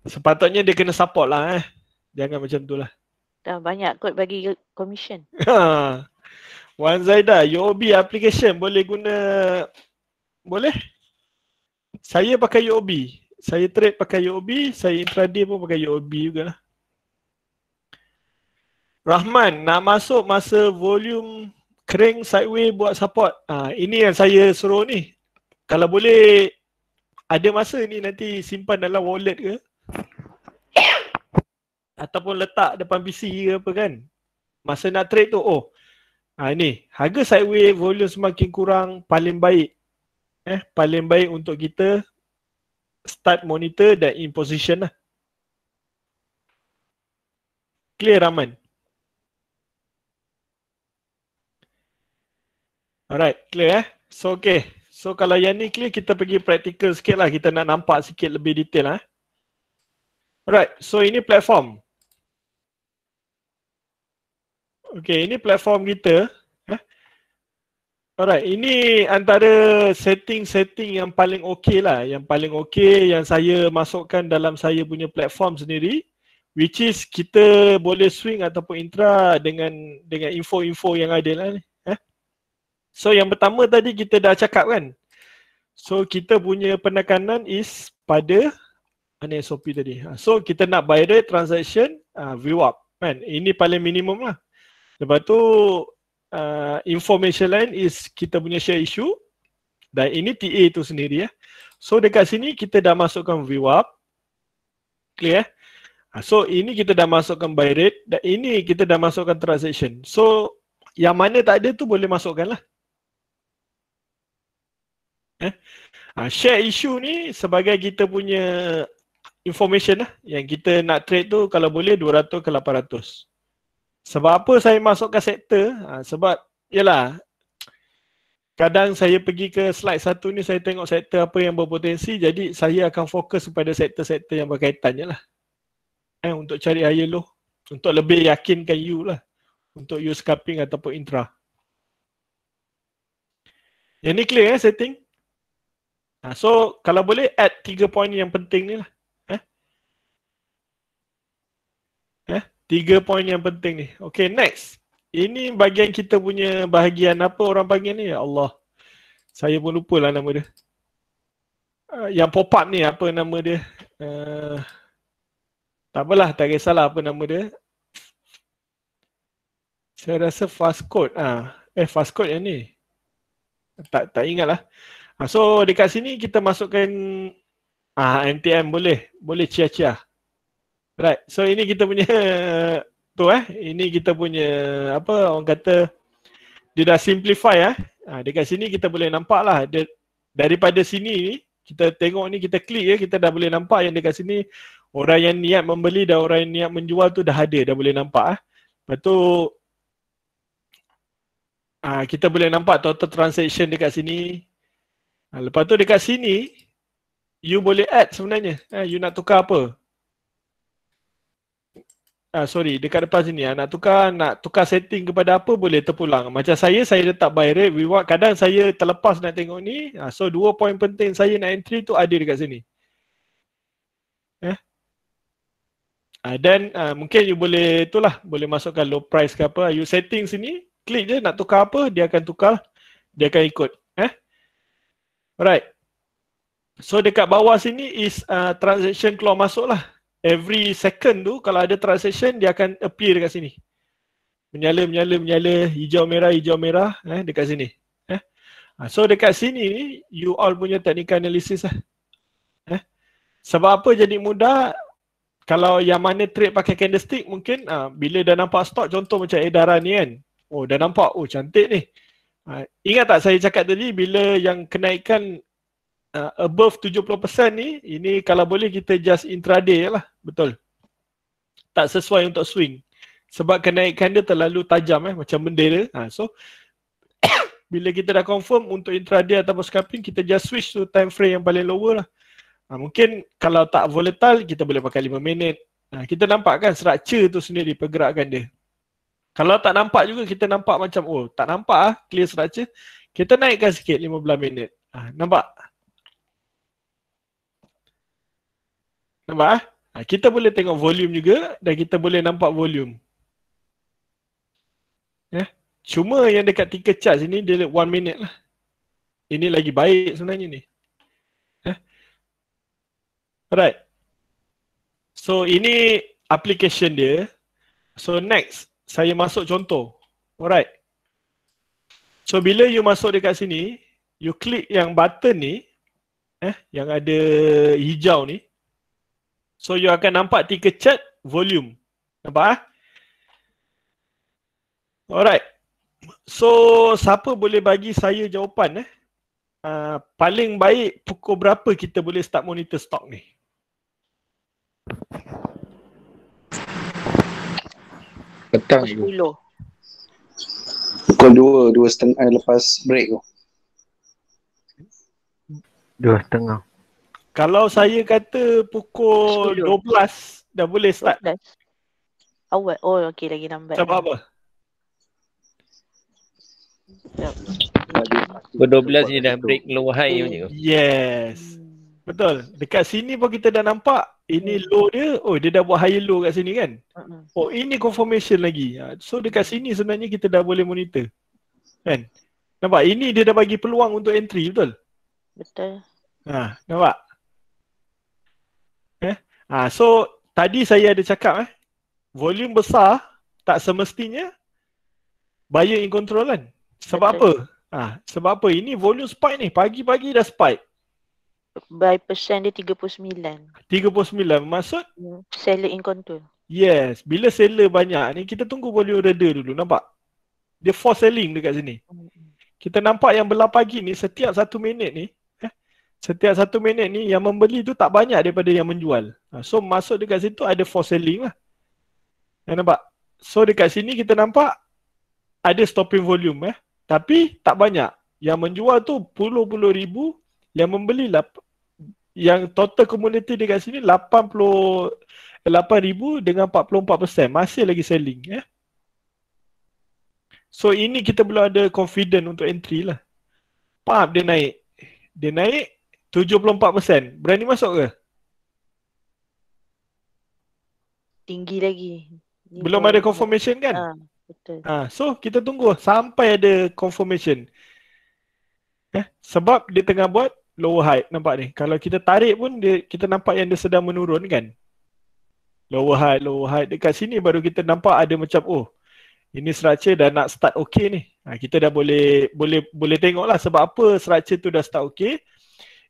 Sepatutnya dia kena support lah. Jangan macam tu lah. Dah banyak kot bagi commission. Wan Zaida, UOB application boleh guna. Boleh? Saya pakai UOB. Saya trade pakai UOB, saya intraday pun pakai UOB jugalah. Rahman, nak masuk masa volume crank sideways buat support. Ini yang saya suruh ni. Kalau boleh ada masa ni nanti simpan dalam wallet ke ataupun letak depan PC ke apa kan. Masa nak trade tu, ini harga sideways volume semakin kurang paling baik. Paling baik untuk kita start monitor dan in position lah. Clear Rahman? Alright, clear So okay. So kalau yang ni clear, kita pergi practical sikit lah. Kita nak nampak sikit lebih detail lah. Alright, so ini platform. Okay, ini platform kita. Alright, ini antara setting-setting yang paling okay lah. Yang paling okay yang saya masukkan dalam saya punya platform sendiri. Which is kita boleh swing ataupun intra dengan info-info yang ada lah ni. So yang pertama tadi kita dah cakap kan. So kita punya penekanan is pada mana SOP tadi. So kita nak buy rate, transaction, VWAP kan. Ini paling minimum lah. Lepas tu information line is kita punya share issue. Dan ini TA tu sendiri . So dekat sini kita dah masukkan VWAP. Clear ? So ini kita dah masukkan buy rate dan ini kita dah masukkan transaction. So yang mana tak ada tu boleh masukkan lah. Share issue ni sebagai kita punya information lah. Yang kita nak trade tu kalau boleh 200 ke 800. Sebab apa saya masukkan sektor? Sebab yalah, kadang saya pergi ke slide satu ni saya tengok sektor apa yang berpotensi. Jadi saya akan fokus kepada sektor-sektor yang berkaitan je lah. Untuk cari higher low. Untuk lebih yakinkan you lah. Untuk you scalping ataupun intra. Yang ni clear setting? So kalau boleh add 3 poin yang penting ni lah. 3 poin yang penting ni. Okay, next. Ini bahagian kita punya bahagian apa orang panggil ni? Ya Allah. Saya pun lupa lah nama dia. yang pop up ni apa nama dia? Tak apalah, tak kisahlah apa nama dia. Saya rasa fast code. Fast code yang ni. Tak ingat lah. So dekat sini kita masukkan NTM boleh. Boleh cia-cia. Right. So ini kita punya ini kita punya apa orang kata dia dah simplify dekat sini kita boleh nampak lah daripada sini ni kita tengok ni, kita klik kita dah boleh nampak yang dekat sini orang yang niat membeli dan orang yang niat menjual tu dah ada, dah boleh nampak Lepas tu kita boleh nampak total transaction dekat sini. Lepas tu dekat sini you boleh add sebenarnya. You nak tukar apa? Dekat depan sini nak tukar setting kepada apa boleh terpulang. Macam saya letak buy rate, reward. Kadang saya terlepas nak tengok ni. So 2 poin penting saya nak entry tu ada dekat sini. Dan mungkin you boleh boleh masukkan low price ke apa. You setting sini, klik je nak tukar apa, dia akan tukar, dia akan ikut. Alright. So dekat bawah sini is transaction keluar masuk lah. Every second tu kalau ada transaction dia akan appear dekat sini. Menyala, hijau merah dekat sini. So dekat sini ni you all punya technical analysis lah. Sebab apa jadi mudah? Kalau yang mana trade pakai candlestick mungkin bila dah nampak stok, contoh macam edaran ni kan. Oh dah nampak, oh cantik ni. Ingat tak saya cakap tadi bila yang kenaikan above 70% ni, ini kalau boleh kita just intraday lah. Betul. Tak sesuai untuk swing. Sebab kenaikan dia terlalu tajam macam bendera. So bila kita dah confirm untuk intraday ataupun scalping, kita just switch to time frame yang paling lower lah. Mungkin kalau tak volatile, kita boleh pakai 5 minit. Kita nampak kan structure tu sendiri, pergerakan dia. Kalau tak nampak juga, kita nampak macam, oh tak nampak clear structure. Kita naikkan sikit 15 minit. Nampak? Nampak? Kita boleh tengok volume juga dan kita boleh nampak volume. Cuma yang dekat ticker chart sini, dia 1 minit lah. Ini lagi baik sebenarnya ni. Alright. So ini application dia. So next, saya masuk contoh. Alright. So bila you masuk dekat sini, you klik yang button ni, yang ada hijau ni. So you akan nampak ticker chart volume. Nampak Alright. So siapa boleh bagi saya jawapan paling baik pukul berapa kita boleh start monitor stok ni? Petang. 10. Pukul 2:30 lepas break tu. 2:30. Kalau saya kata pukul 10. 12 dah boleh start. Awal. Oh okey, lagi lambat. Sebab apa? Pukul 12 ni dah break low high macam tu. Yes. Betul. Dekat sini pun kita dah nampak ini low dia. Oh dia dah buat higher low kat sini kan. Oh ini confirmation lagi. So dekat sini sebenarnya kita dah boleh monitor. Kan? Nampak? Ini dia dah bagi peluang untuk entry, betul? Betul. Nampak? So tadi saya ada cakap volume besar tak semestinya buyer in control kan. Sebab Betul. apa? Sebab apa? Ini volume spike ni. Pagi-pagi dah spike. By percent dia 39. 39 maksud? Seller in control. Yes. Bila seller banyak ni, kita tunggu volume reda dulu. Nampak? Dia force selling dekat sini. Kita nampak yang belah pagi ni, setiap 1 minit ni, setiap 1 minit ni yang membeli tu tak banyak daripada yang menjual. So masuk dekat situ ada force selling lah. Nampak? So dekat sini kita nampak ada stopping volume tapi tak banyak. Yang menjual tu puluh ribu, yang membeli yang total community dekat sini 88,000 dengan 44%. Masih lagi selling So ini kita belum ada confident untuk entry lah. Pump dia naik. Dia naik 74%. Berani masuk ke? Tinggi lagi. Ni Belum ada confirmation kan? Betul. So kita tunggu sampai ada confirmation. Sebab dia tengah buat lower height, nampak ni. Kalau kita tarik pun kita nampak yang dia sedang menurun kan. Lower height. Dekat sini baru kita nampak ada macam ini structure dah nak start okay ni. Kita dah boleh tengok lah sebab apa structure tu dah start okay.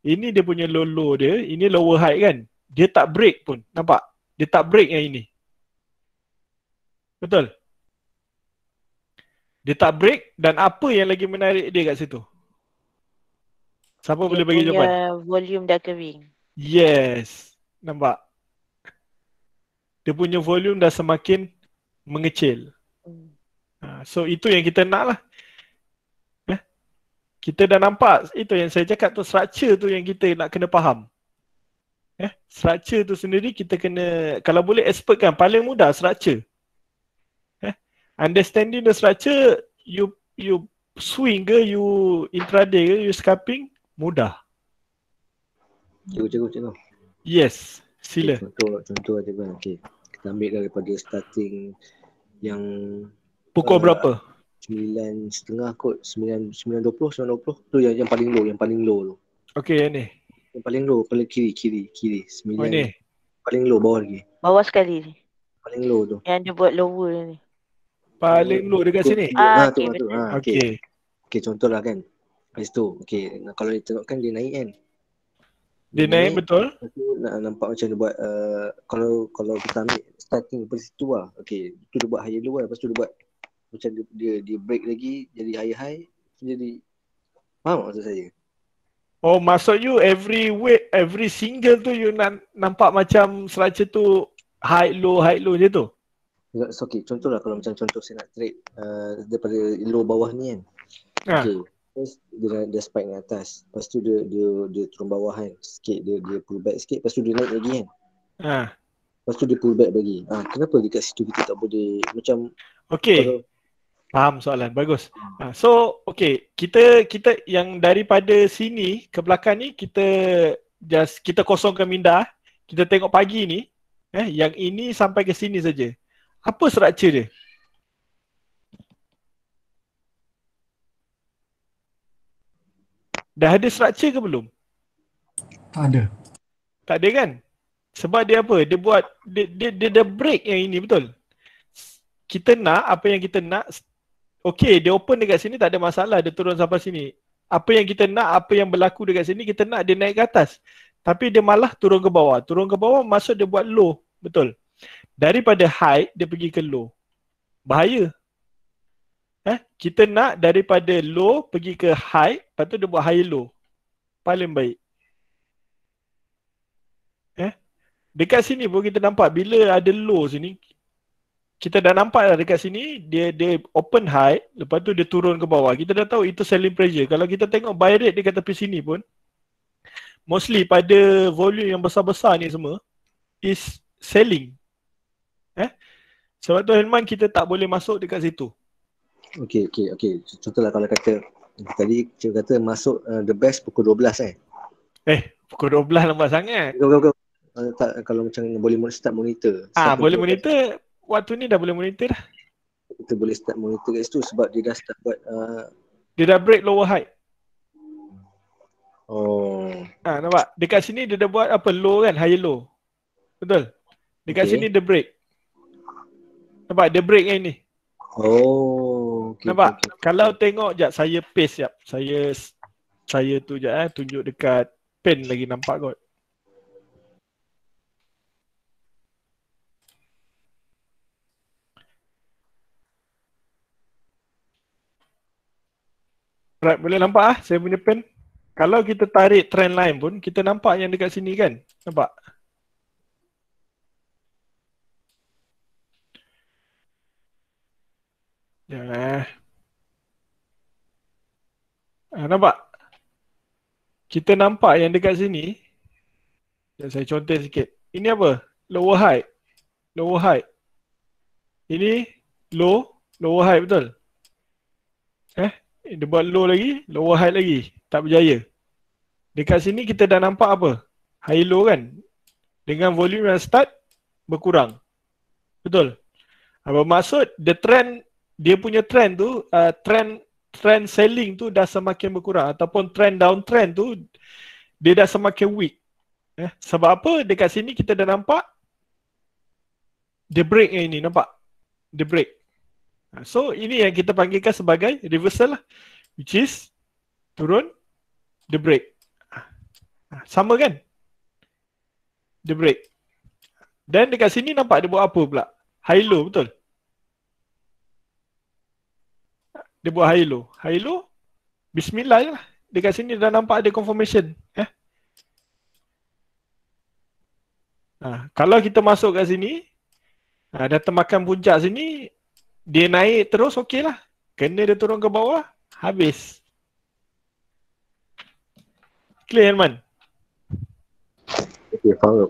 Ini dia punya low dia, ini lower height kan. Dia tak break pun, nampak? Dia tak break yang ini. Betul? Dia tak break dan apa yang lagi menarik dia kat situ? Siapa boleh bagi jawapan? Volume dah kering. Yes. Nampak? Dia punya volume dah semakin mengecil. So itu yang kita nak lah. Kita dah nampak, itu yang saya cakap tu, structure tu yang kita nak kena faham. Structure tu sendiri kita kena, kalau boleh expert kan, paling mudah structure. Understanding the structure, you swing ke, you intraday ke, you scalping, mudah. Cikgu. Yes, sila. Contoh aja kan. Okey. Kita ambil daripada starting yang Pukul berapa? 9.30 kot. 9.20 tu yang paling low tu. Okey, yang ni. Yang paling low, paling kiri. 9. ni. Paling low bawah lagi. Bawah sekali ni. Paling low tu. Yang dia buat lower ni. Paling low dekat sini. Okey, betul. Okey. Okey, contohlah kan. Lepas tu, okey, kalau dia tengok kan dia naik kan. Dia naik betul. Lepas tu nampak macam dia buat kalau kita ambil starting dari situ lah. Okey, tu dia buat high low lah. Lepas tu dia buat macam dia break lagi jadi high jadi, faham maksud saya? Oh, maksud you every weight, every single tu you nampak macam structure tu high low je tu? So, okay, contohlah kalau macam contoh saya nak trade daripada low bawah ni kan. Okay, first dia spike ke atas. Lepas tu dia turun bawah kan sikit, dia pull back sikit, lepas tu dia naik lagi kan. Lepas tu dia pull back lagi. Kenapa dekat situ kita tak boleh macam okay. Faham soalan, bagus. So, okay, kita yang daripada sini ke belakang ni kita kosongkan minda. Kita tengok pagi ni, yang ini sampai ke sini saja. Apa structure dia? Dah ada structure ke belum? Tak ada. Tak ada kan? Sebab dia apa? Dia buat dia break yang ini, betul? Kita nak apa yang kita nak. Okay, dia open dekat sini tak ada masalah, dia turun sampai sini. Apa yang kita nak, apa yang berlaku dekat sini, kita nak dia naik ke atas. Tapi dia malah turun ke bawah. Turun ke bawah maksud dia buat low, betul? Daripada high dia pergi ke low. Bahaya. Kita nak daripada low pergi ke high, lepas tu dia buat high low. Paling baik. Dekat sini pun kita nampak bila ada low sini, kita dah nampak lah dekat sini dia open high, lepas tu dia turun ke bawah. Kita dah tahu itu selling pressure. Kalau kita tengok buy rate dekat tepi sini pun mostly pada volume yang besar-besar ni semua is selling. Sebab tu Helman kita tak boleh masuk dekat situ. Okay. Contohlah kalau kata tadi cikgu kata masuk the best pukul 12 pukul 12 lambat sangat. Tak, kalau macam boleh start monitor. Boleh monitor. Waktu ni dah boleh monitor dah. Kita boleh start monitor kat situ sebab dia dah start buat dia dah break lower height. Oh. Nampak? Dekat sini dia dah buat apa? Low kan? High low. Betul? Dekat sini dia break. Nampak? Dia break yang ni. Oh. Okay, nampak? Okay. Kalau tengok jap, saya paste jap. Saya tu jap tunjuk dekat pen lagi nampak kot. Right, boleh nampak saya punya pen. Kalau kita tarik trend line pun, kita nampak yang dekat sini kan? Nampak? Nampak? Kita nampak yang dekat sini. Saya contoh sikit. Ini apa? Lower height. Lower height. Ini lower height, betul? Dia buat low lagi, lower height lagi. Tak berjaya. Dekat sini kita dah nampak apa? High low kan? Dengan volume yang start berkurang. Betul? Apa maksud? Dia punya trend tu, trend selling tu dah semakin berkurang. Ataupun trend downtrend tu dia dah semakin weak. Sebab apa? Dekat sini kita dah nampak dia break yang ini, nampak? Dia break. So ini yang kita panggilkan sebagai reversal lah, which is turun, dia break. Sama kan? Dia break. Dan dekat sini nampak dia buat apa pula? High low, betul? Dia buat high low. High low, bismillah je lah. Dekat sini dah nampak ada confirmation. Kalau kita masuk kat sini, dah termakan puncak sini, dia naik terus okey lah. Kena dia turun ke bawah, habis. Clear, Man? Okay, faham.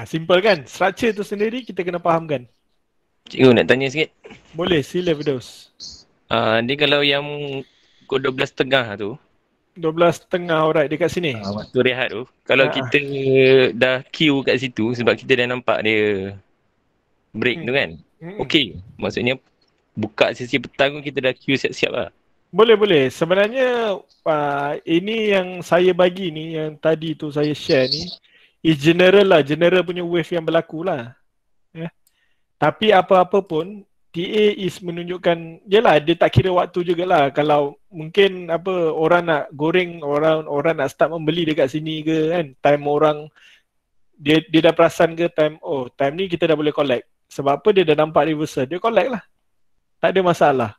Simple kan? Structure tu sendiri kita kena fahamkan. Cikgu nak tanya sikit. Boleh, sila Firdaus. Dia kalau yang pukul 12.30 tu, 12.30, alright, dekat sini. waktu rehat tu, kalau kita dah queue kat situ sebab kita dah nampak dia break tu kan, okey. Maksudnya buka sesi petang tu kita dah queue siap-siap lah. Boleh. Sebenarnya ini yang saya bagi ni, yang tadi tu saya share ni, is general lah, general punya wave yang berlaku lah. Tapi apa-apa pun, TA is menunjukkan, yelah dia tak kira waktu jugalah. Kalau mungkin orang nak goreng, orang nak start membeli dekat sini ke kan, time orang, dia dah perasan ke time ni kita dah boleh collect. Sebab apa? Dia dah nampak reversal, dia collect lah. Tak ada masalah.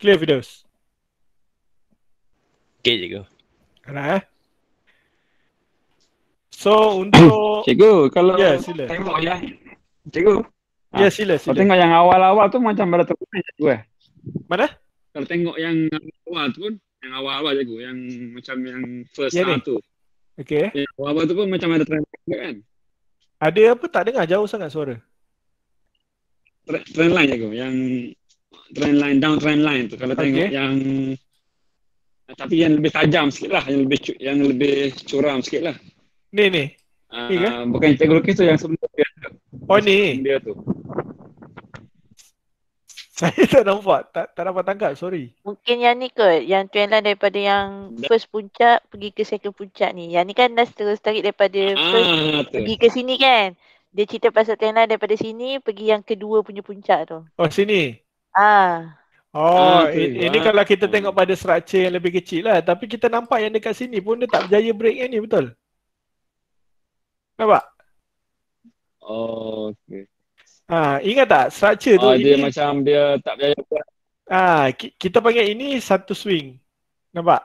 Clear, Firdaus? Okay, cikgu. Alright. So untuk Cikgu, kalau sila. tengok yang cikgu. Sila. Kalau tengok yang awal-awal tu macam pada terpilih cikgu Mana? Kalau tengok yang awal tu pun, yang awal-awal cikgu, yang macam yang first tu. Okay. Yang awal-awal tu pun macam ada trend kan? Ada apa? Tak dengar, jauh sangat suara. Trend line cikgu, yang trend line, down trend line tu. Kalau tengok yang tapi yang lebih tajam sikit lah, yang lebih curam sikit lah. Ni bukan cikgu lukis tu, yang sebelum dia. Ni. Dia tu. Saya tak nampak, tak dapat tangkap, sorry. Mungkin yang ni kot, yang trend line daripada yang first puncak pergi ke second puncak ni. Yang ni kan dah terus tarik daripada first pergi ke sini kan. Dia cerita pasal trend line daripada sini pergi yang kedua punya puncak tu. Sini. Ini tu. kalau kita tengok pada structure yang lebih kecil lah. Tapi kita nampak yang dekat sini pun dia tak berjaya break yang ni, betul? Nampak? Okay. Ingat tak structure tu dia ini macam dia tak berjaya buat. kita panggil ini satu swing. Nampak?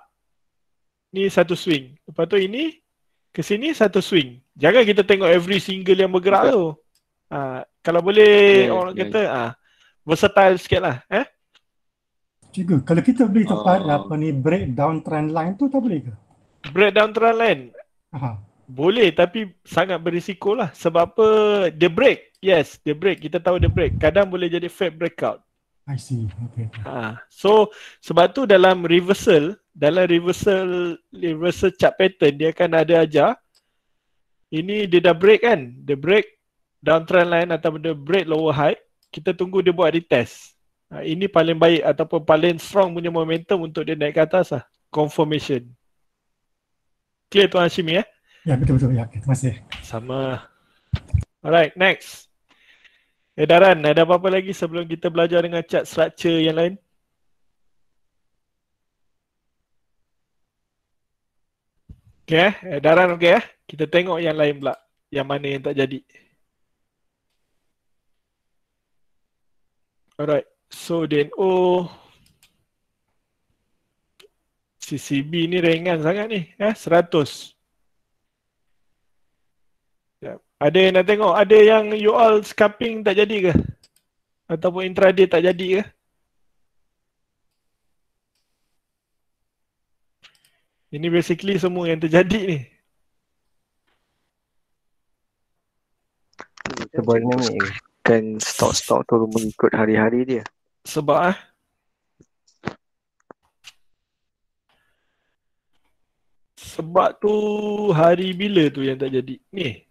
Ni satu swing. Lepas tu ini ke sini satu swing. Jangan kita tengok every single yang bergerak tu. Kalau boleh orang kata versatile sikit lah. Cikgu, kalau kita beli tempat breakdown trend line tu tak boleh ke? Breakdown trend line? Boleh, tapi sangat berisiko lah. Sebab apa? Dia break. Yes, dia break. Kita tahu dia break. Kadang boleh jadi fake breakout. I see. Okay. So, sebab tu dalam reversal chart pattern, dia akan ada ajar. Ini dia dah break kan? Dia break downtrend line atau dia break lower high. Kita tunggu dia buat retest. Ini paling baik ataupun paling strong punya momentum untuk dia naik ke atas lah. Confirmation. Clear Tuan Hashimi Ya, betul-betul. Ya, terima kasih. Sama. Alright, next. Daran, ada apa-apa lagi sebelum kita belajar dengan chart structure yang lain? Okay, Daran okay Kita tengok yang lain pula. Yang mana yang tak jadi. Alright, so DNO CCB ni ringan sangat ni. 100. Ada yang nak tengok, ada yang you all scalping tak jadi ke? Ataupun intraday tak jadi ke? Ini basically semua yang terjadi ni. Sebenarnya ni kan stok-stok tu mengikut hari-hari dia. Sebab sebab tu hari bila tu yang tak jadi? Ni.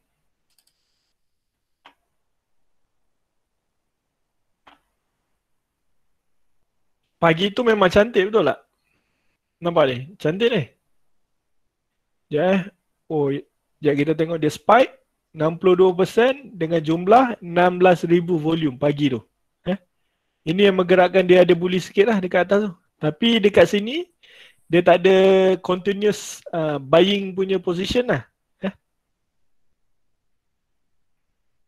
Pagi tu memang cantik betul tak? Nampak ni? Cantik ni. Oh, kita tengok dia spike 62% dengan jumlah 16,000 volume pagi tu. Ini yang menggerakkan dia ada bullish sikit lah dekat atas tu. Tapi dekat sini dia tak ada continuous buying punya position lah.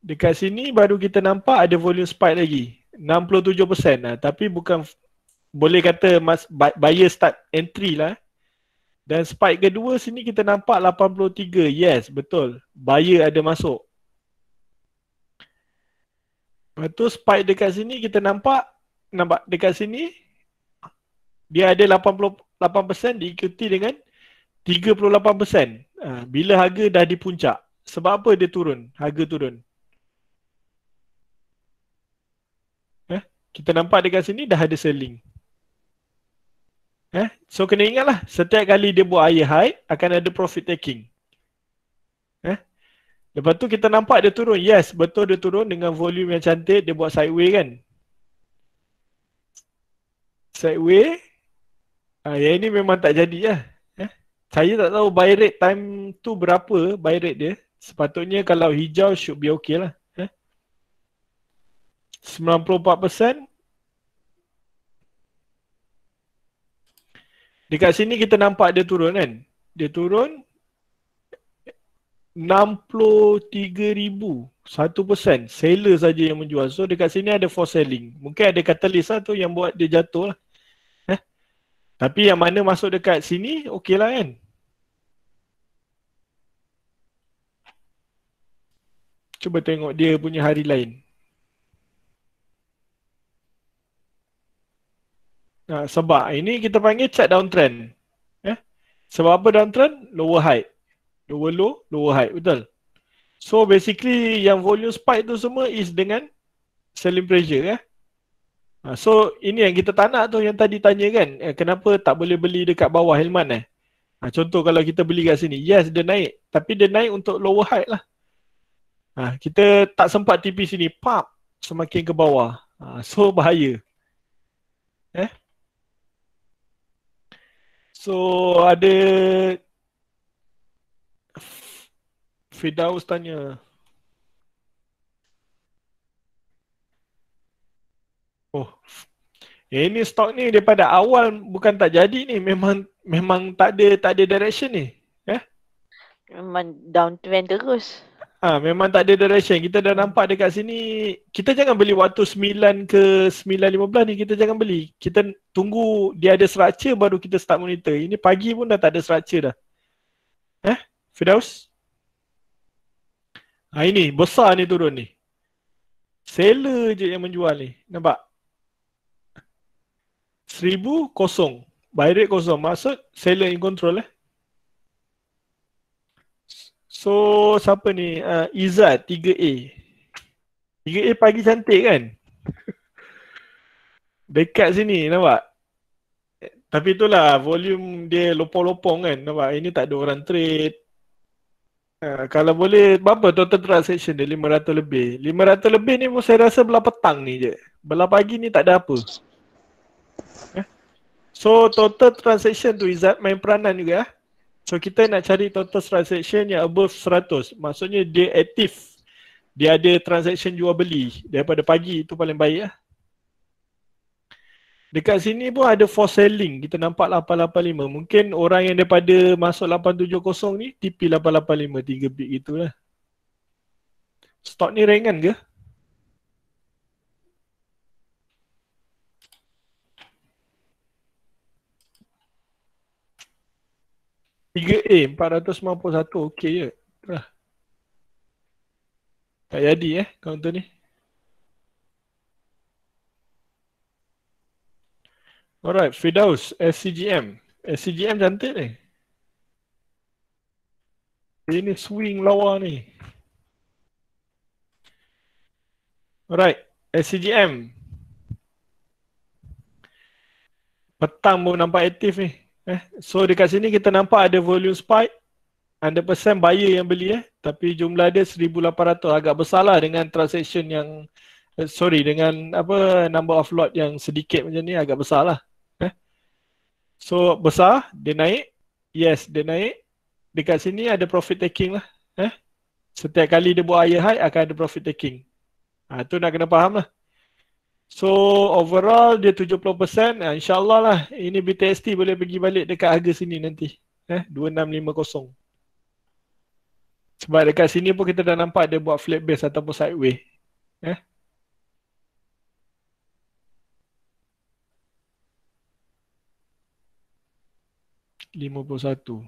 Dekat sini baru kita nampak ada volume spike lagi 67% lah. Tapi bukan boleh kata buyer start entry lah. Dan spike kedua sini kita nampak 83. Yes, betul. Buyer ada masuk. Lepas tu spike dekat sini kita nampak dekat sini dia ada 88% diikuti dengan 38%. Bila harga dah di puncak. Sebab apa dia turun? Harga turun. Kita nampak dekat sini dah ada selling. So kena ingatlah, setiap kali dia buat higher high akan ada profit taking. Lepas tu kita nampak dia turun. Yes, betul dia turun dengan volume yang cantik. Dia buat sideway kan. Sideway. Yang ini memang tak jadi lah. Saya tak tahu buy rate time tu berapa buy rate dia. Sepatutnya kalau hijau should be okay lah. 94%. Dekat sini kita nampak dia turun kan. Dia turun 63,000. 1%. Seller saja yang menjual. So dekat sini ada for selling. Mungkin ada catalyst lah tu yang buat dia jatuh lah. Tapi yang mana masuk dekat sini okey lah kan. Cuba tengok dia punya hari lain. Sebab ini kita panggil chart downtrend. Sebab apa downtrend? Lower high. Lower low, lower high. Betul? So basically yang volume spike tu semua is dengan selling pressure. So ini yang kita tak nak tu yang tadi tanya kan. Kenapa tak boleh beli dekat bawah helmet contoh kalau kita beli kat sini. Yes dia naik. Tapi dia naik untuk lower high lah. Kita tak sempat TP sini. Pop. Semakin ke bawah. So bahaya. So ada Firdaus tanya. Ini stok ni daripada awal bukan tak jadi ni, memang tak ada direction ni. Memang downtrend terus. Memang tak ada direction. Kita dah nampak dekat sini. Kita jangan beli waktu 9 ke 9.15 ni, kita jangan beli. Kita tunggu dia ada structure baru kita start monitor. Ini pagi pun dah tak ada structure dah. Firdaus? Ini besar ni turun ni. Seller je yang menjual ni. Nampak? 1,000 kosong. Buy rate kosong. Maksud seller in control So siapa ni? Izzat 3A. 3A pagi cantik kan? Dekat sini nampak? Tapi itulah volume dia lopong-lopong kan? Nampak? Ini tak ada orang trade. Kalau boleh berapa total transaction dia? 500 lebih. 500 lebih ni pun saya rasa belah petang ni je. Belah pagi ni tak ada apa. So total transaction tu Izzat main peranan juga. So kita nak cari total transaction yang above 100. Maksudnya dia aktif. Dia ada transaction jual beli. Daripada pagi itu paling baik . Dekat sini pun ada for selling. Kita nampak 885. Mungkin orang yang daripada masuk 870 ni TP 885 3 bit gitulah. Stok ni ringan ke? A 491 okey je. Itulah. Tak jadi counter ni. Alright, Firdaus, SCGM. SCGM cantik ni. Ini swing lawa ni. Alright, SCGM. Petang pun nampak aktif ni. So dekat sini kita nampak ada volume spike. 100% buyer yang beli tapi jumlah dia 1,800. Agak besar lah dengan transaction yang dengan number of lot yang sedikit macam ni, agak besar lah. So besar, dia naik. Yes, dia naik. dekat sini ada profit taking lah. Setiap kali dia buat higher high akan ada profit taking. Tu nak kena faham lah. So overall dia 70%. InsyaAllah lah ini BTST boleh pergi balik dekat harga sini nanti. 2650. Sebab dekat sini pun kita dah nampak dia buat flat base ataupun sideway. 51.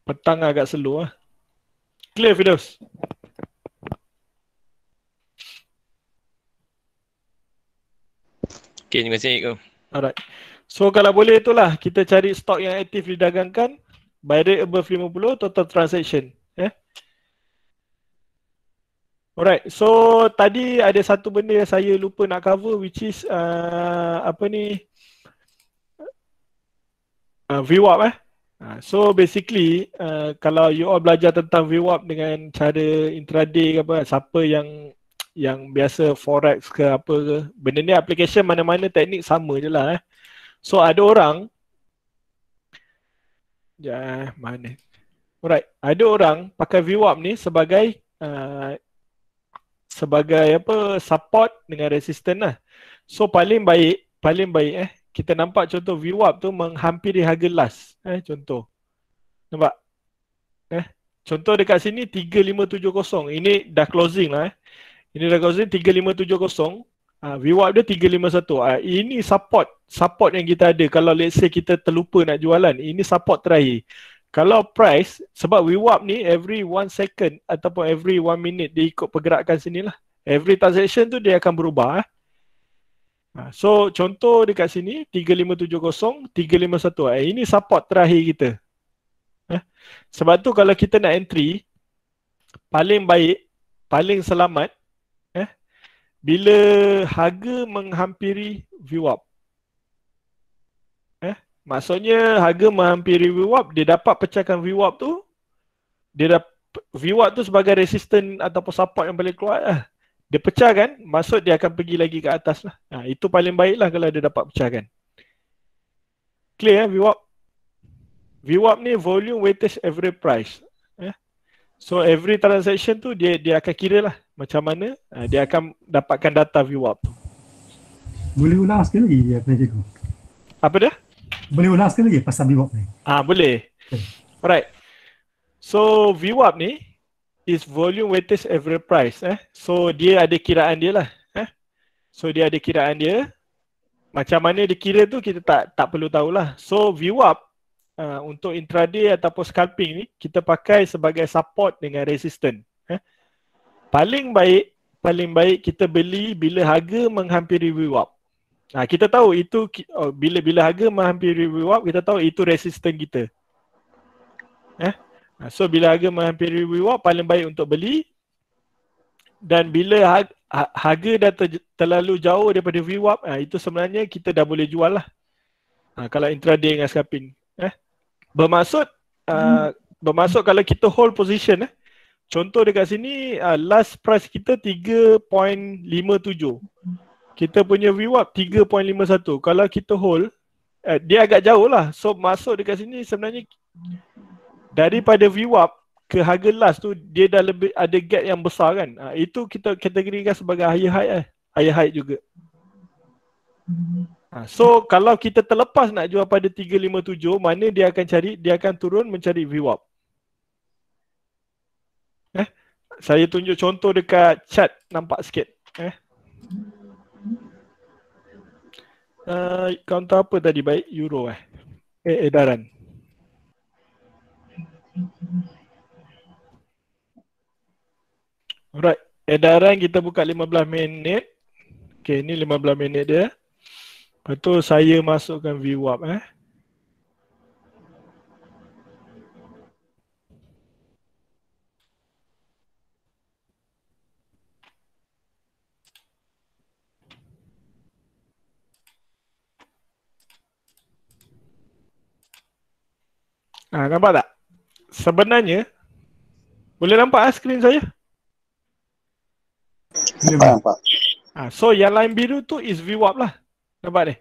Petang agak slow lah. Clear Firdaus? Okay, terima kasih. Alright. So kalau boleh itulah kita cari stok yang aktif didagangkan, buy rate above 50, total transaction. Alright, so tadi ada satu benda yang saya lupa nak cover, which is VWAP. So basically kalau you all belajar tentang VWAP dengan cara intraday ke apa, siapa yang biasa forex ke apa ke, benda ni application mana-mana teknik sama je lah. So ada orang alright, ada orang pakai VWAP ni sebagai support dengan resistance lah. So paling baik kita nampak contoh VWAP tu menghampiri harga last. Contoh. Nampak? Contoh dekat sini 3570. Ini dah closing lah. Ini dah closing 3570. VWAP dia 351. Ini support yang kita ada. Kalau let's say kita terlupa nak jualan, ini support terakhir. Kalau price, sebab VWAP ni every 1 second ataupun every 1 minute dia ikut pergerakan sini lah. Every transaction tu dia akan berubah. So contoh dekat sini 3570, 351. Ini support terakhir kita. Sebab tu kalau kita nak entry, paling baik, paling selamat bila harga menghampiri VWAP. Maksudnya harga menghampiri VWAP, dia dapat pecahkan VWAP tu. VWAP tu sebagai resistance ataupun support yang paling kuat lah. Dia pecahkan, maksud dia akan pergi lagi ke atas lah. Itu paling baik lah kalau dia dapat pecahkan. Clear VWAP? VWAP ni volume weighted average price. So every transaction tu dia akan kira lah macam mana dia akan dapatkan data VWAP tu. Boleh ulang sekali lagi apa cikgu? Apa dia? Boleh ulang sekali lagi pasal VWAP ni? Boleh. Okay. Alright. So VWAP ni is volume weighted average price. So dia ada kiraan dia lah. So dia ada kiraan dia. Macam mana dia kira tu kita tak perlu tahulah. So VWAP untuk intraday ataupun scalping ni kita pakai sebagai support dengan resistance. Paling baik kita beli bila harga menghampiri VWAP. Kita tahu itu bila harga menghampiri VWAP, kita tahu itu resistance kita. So bila harga menghampiri VWAP paling baik untuk beli. Dan bila harga dah terlalu jauh daripada VWAP, itu sebenarnya kita dah boleh jual lah. Kalau intraday dengan scalping. Bermaksud kalau kita hold position, contoh dekat sini last price kita 3.57. Kita punya VWAP 3.51. Kalau kita hold, dia agak jauh lah. So masuk dekat sini sebenarnya daripada VWAP ke harga last tu dia dah lebih ada gap yang besar kan. Itu kita kategorikan sebagai higher high. Higher high juga. So kalau kita terlepas nak jual pada 357, mana dia akan cari? Dia akan turun mencari VWAP. Saya tunjuk contoh dekat chart, nampak sikit. Counter apa tadi baik? Euro edaran. Alright, edaran kita buka 15 minit. Okay, ni 15 minit dia. Lepas tu saya masukkan VWAP. Nampak tak? Sebenarnya boleh nampak skrin saya? Nampak. So yang line biru tu is VWAP lah. Nampak ni?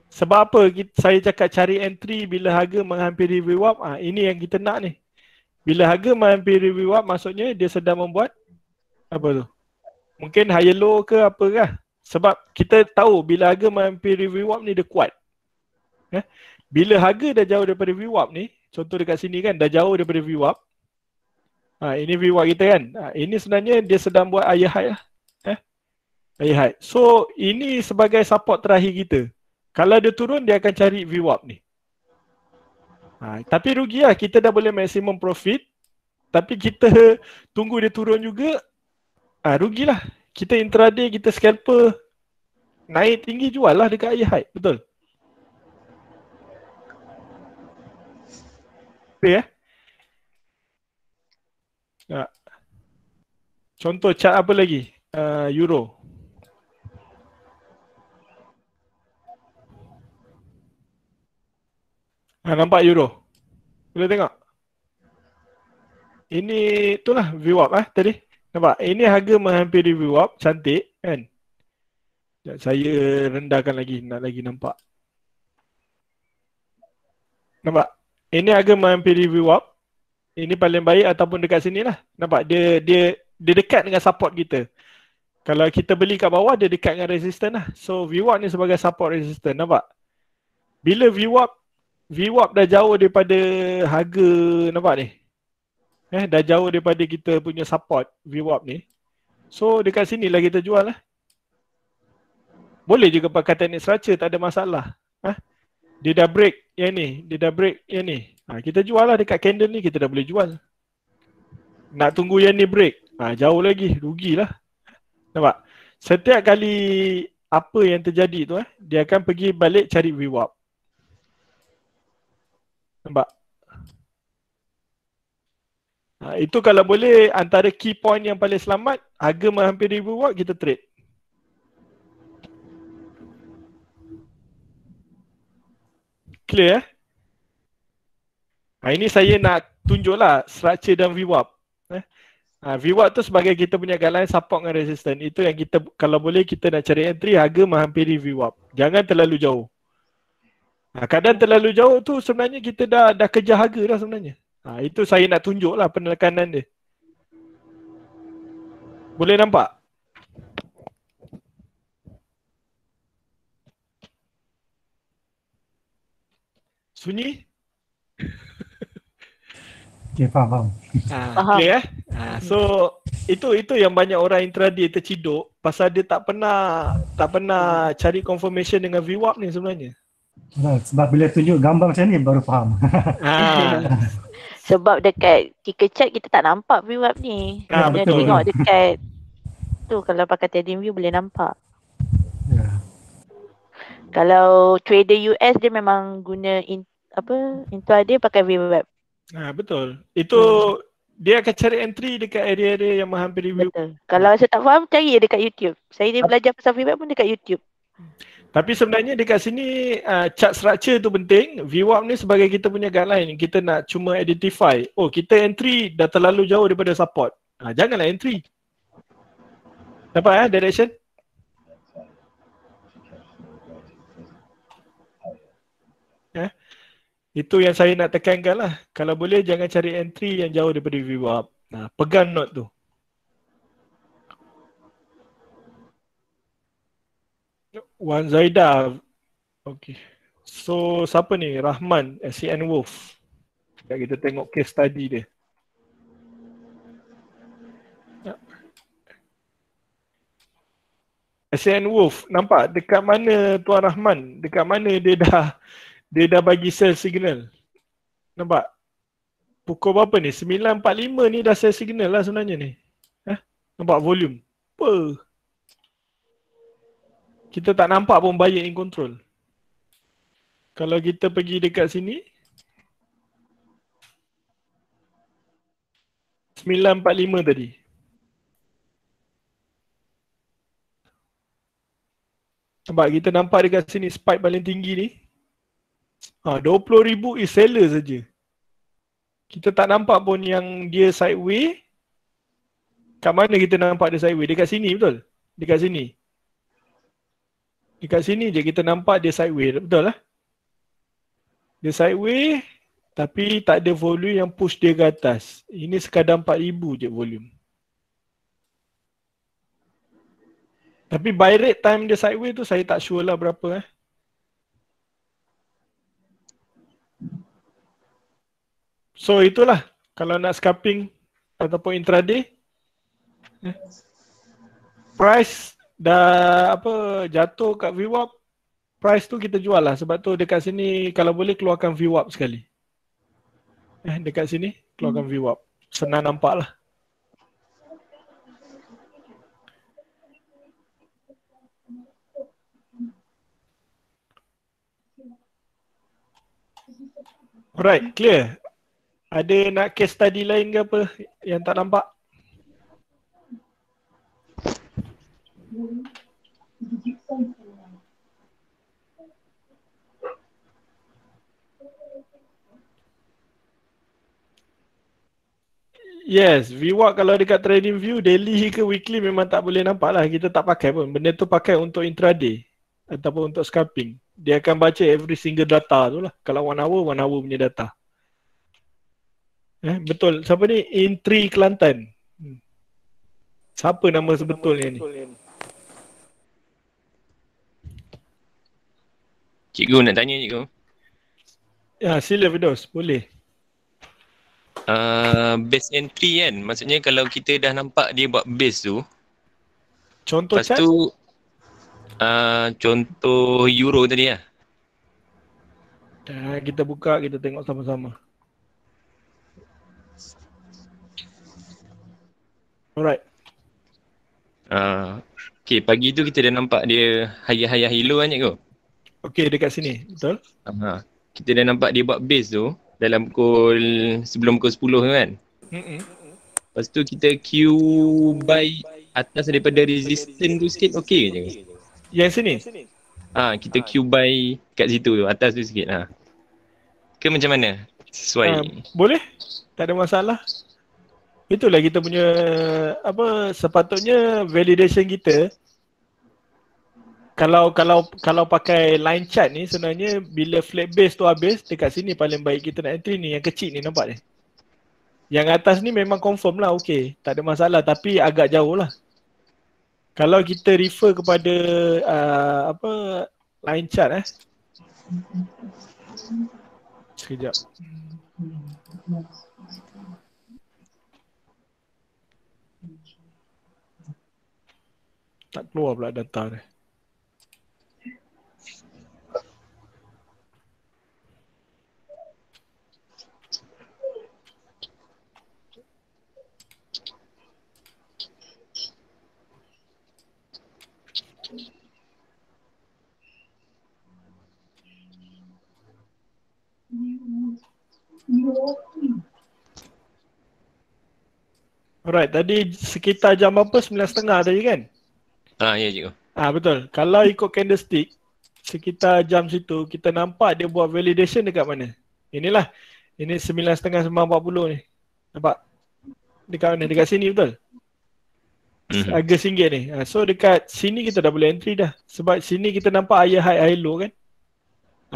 Sebab apa saya cakap cari entry bila harga menghampiri VWAP? Ini yang kita nak ni. Bila harga menghampiri VWAP maksudnya dia sedang membuat apa tu? Mungkin higher low ke apa kah? Sebab kita tahu bila harga menghampiri VWAP ni dia kuat. Bila harga dah jauh daripada VWAP ni, contoh dekat sini kan dah jauh daripada VWAP. Ini VWAP kita kan. Ini sebenarnya dia sedang buat higher high lah. Higher high. So ini sebagai support terakhir kita. Kalau dia turun dia akan cari VWAP ni. Tapi rugi lah, kita dah boleh maximum profit. Tapi kita tunggu dia turun juga. Rugilah. Kita intraday, kita scalper. Naik tinggi jual lah dekat higher high. Betul? Okay, contoh chart apa lagi? Euro. Nampak euro? Boleh tengok? Ini itulah VWAP tadi. Nampak? Ini harga menghampiri VWAP. Cantik kan? Saya rendahkan lagi. Nak lagi nampak. Nampak? Ini harga menghampiri VWAP. Ini paling baik ataupun dekat sini lah. Nampak? Dia dekat dengan support kita. Kalau kita beli kat bawah, dia dekat dengan resistance lah. So VWAP ni sebagai support resistance. Nampak? Bila VWAP dah jauh daripada harga, nampak ni? Dah jauh daripada kita punya support VWAP ni. So dekat sini lah kita jual lah. Boleh juga pakai teknik structure, tak ada masalah. Dia dah break yang ni, dia dah break yang ni. Kita jual lah dekat candle ni, kita dah boleh jual. Nak tunggu yang ni break, jauh lagi, rugilah. Nampak? Setiap kali apa yang terjadi tu, dia akan pergi balik cari VWAP. Nampak? Itu kalau boleh antara key point yang paling selamat, harga menghampiri VWAP, kita trade. Clear ini saya nak tunjuklah structure dan VWAP. VWAP tu sebagai kita punya guideline support dan resistance. Itu yang kita, kalau boleh kita nak cari entry harga menghampiri VWAP. Jangan terlalu jauh. Kadang terlalu jauh tu sebenarnya kita dah kejar harga dah sebenarnya. Itu saya nak tunjuklah penekanan dia. Boleh nampak? Sunyi? Okay, faham. Clear so itu yang banyak orang intraday terciduk pasal dia tak pernah cari confirmation dengan VWAP ni sebenarnya. Sebab bila tunjuk gambar macam ni baru faham. Sebab dekat ticker chart kita tak nampak VWAP ni. Dia tengok dekat tu, kalau pakai TradingView boleh nampak. Kalau trader US dia memang guna intraday pakai VWAP. Betul. Itu dia akan cari entry dekat area-area yang menghampiri VWAP. Betul. Kalau saya tak faham, cari dekat YouTube. Saya belajar pasal VWAP pun dekat YouTube. Tapi sebenarnya dekat sini chart structure tu penting. VWAP ni sebagai kita punya guideline. Kita nak cuma identify. Oh, kita entry dah terlalu jauh daripada support. Janganlah entry. Nampak direction? Itu yang saya nak tekankan lah. Kalau boleh jangan cari entry yang jauh daripada VWAP. Pegang note tu. Wan Zaidah. Okay. So siapa ni? Rahman, SCN Wolf. Kita tengok case study dia. SCN Wolf. Nampak dekat mana Tuan Rahman? Dekat mana dia dah bagi sell signal. Nampak? Pukul berapa ni? 9.45 ni dah sell signal lah sebenarnya ni. Nampak volume? Apa? Kita tak nampak pun buyer in control. Kalau kita pergi dekat sini 9.45 tadi. Nampak? Kita nampak dekat sini spike paling tinggi ni 20,000 is seller saja. Kita tak nampak pun yang dia sideway. Kat mana kita nampak dia sideway? Dekat sini betul? Dekat sini. Dekat sini je kita nampak dia sideways, betul lah? Dia sideways tapi tak ada volume yang push dia ke atas. Ini sekadar 4,000 je volume. Tapi buy rate time dia sideways tu saya tak sure lah berapa So itulah kalau nak scalping ataupun intraday price dah jatuh kat VWAP, price tu kita jual lah. Sebab tu dekat sini kalau boleh keluarkan VWAP sekali. Dekat sini keluarkan VWAP. Senang nampak lah. Alright, clear. Ada nak case study lain ke apa yang tak nampak? Yes, VWAP kalau dekat trading view daily ke weekly memang tak boleh nampak lah. Kita tak pakai pun. Benda tu pakai untuk intraday ataupun untuk scalping. Dia akan baca every single data tu lah. Kalau 1 hour punya data. Betul. Siapa ni? Intri Kelantan. Siapa nama sebetulnya ni? Cikgu nak tanya cikgu. Ya, sila Firdaus. Boleh. Base entry kan. Maksudnya kalau kita dah nampak dia buat base tu. Contoh lepas tu contoh euro tadi lah. Kita buka, kita tengok sama-sama. Alright. Okay, pagi tu kita dah nampak dia high low kan cikgu? Okay, dekat sini. Betul? Kita dah nampak dia buat base tu dalam sebelum pukul 10 tu kan? Lepas tu kita Q buy atas daripada resistance tu sikit, okay ke cikgu? Yang sini? Kita Q buy kat situ tu, atas tu sikit ke macam mana? Sesuai? Boleh, tak ada masalah. Itulah kita punya sepatutnya validation kita. Kalau pakai line chart ni sebenarnya bila flat base tu habis, dekat sini paling baik kita nak entry ni, yang kecil ni nampak ni. Yang atas ni memang confirm lah, okey, tak ada masalah, tapi agak jauh lah. Kalau kita refer kepada line chart sekejap. Tak keluar pula data ni. Alright, tadi sekitar jam berapa? 9.30 tadi kan? Ya cikgu. Betul. Kalau ikut candlestick, sekitar jam situ, kita nampak dia buat validation dekat mana? Inilah. Ini 9.30, 9.40 ni. Nampak? Dekat mana? Dekat sini betul? Harga RM1 ni. So dekat sini kita dah boleh entry dah. Sebab sini kita nampak higher high, high low kan?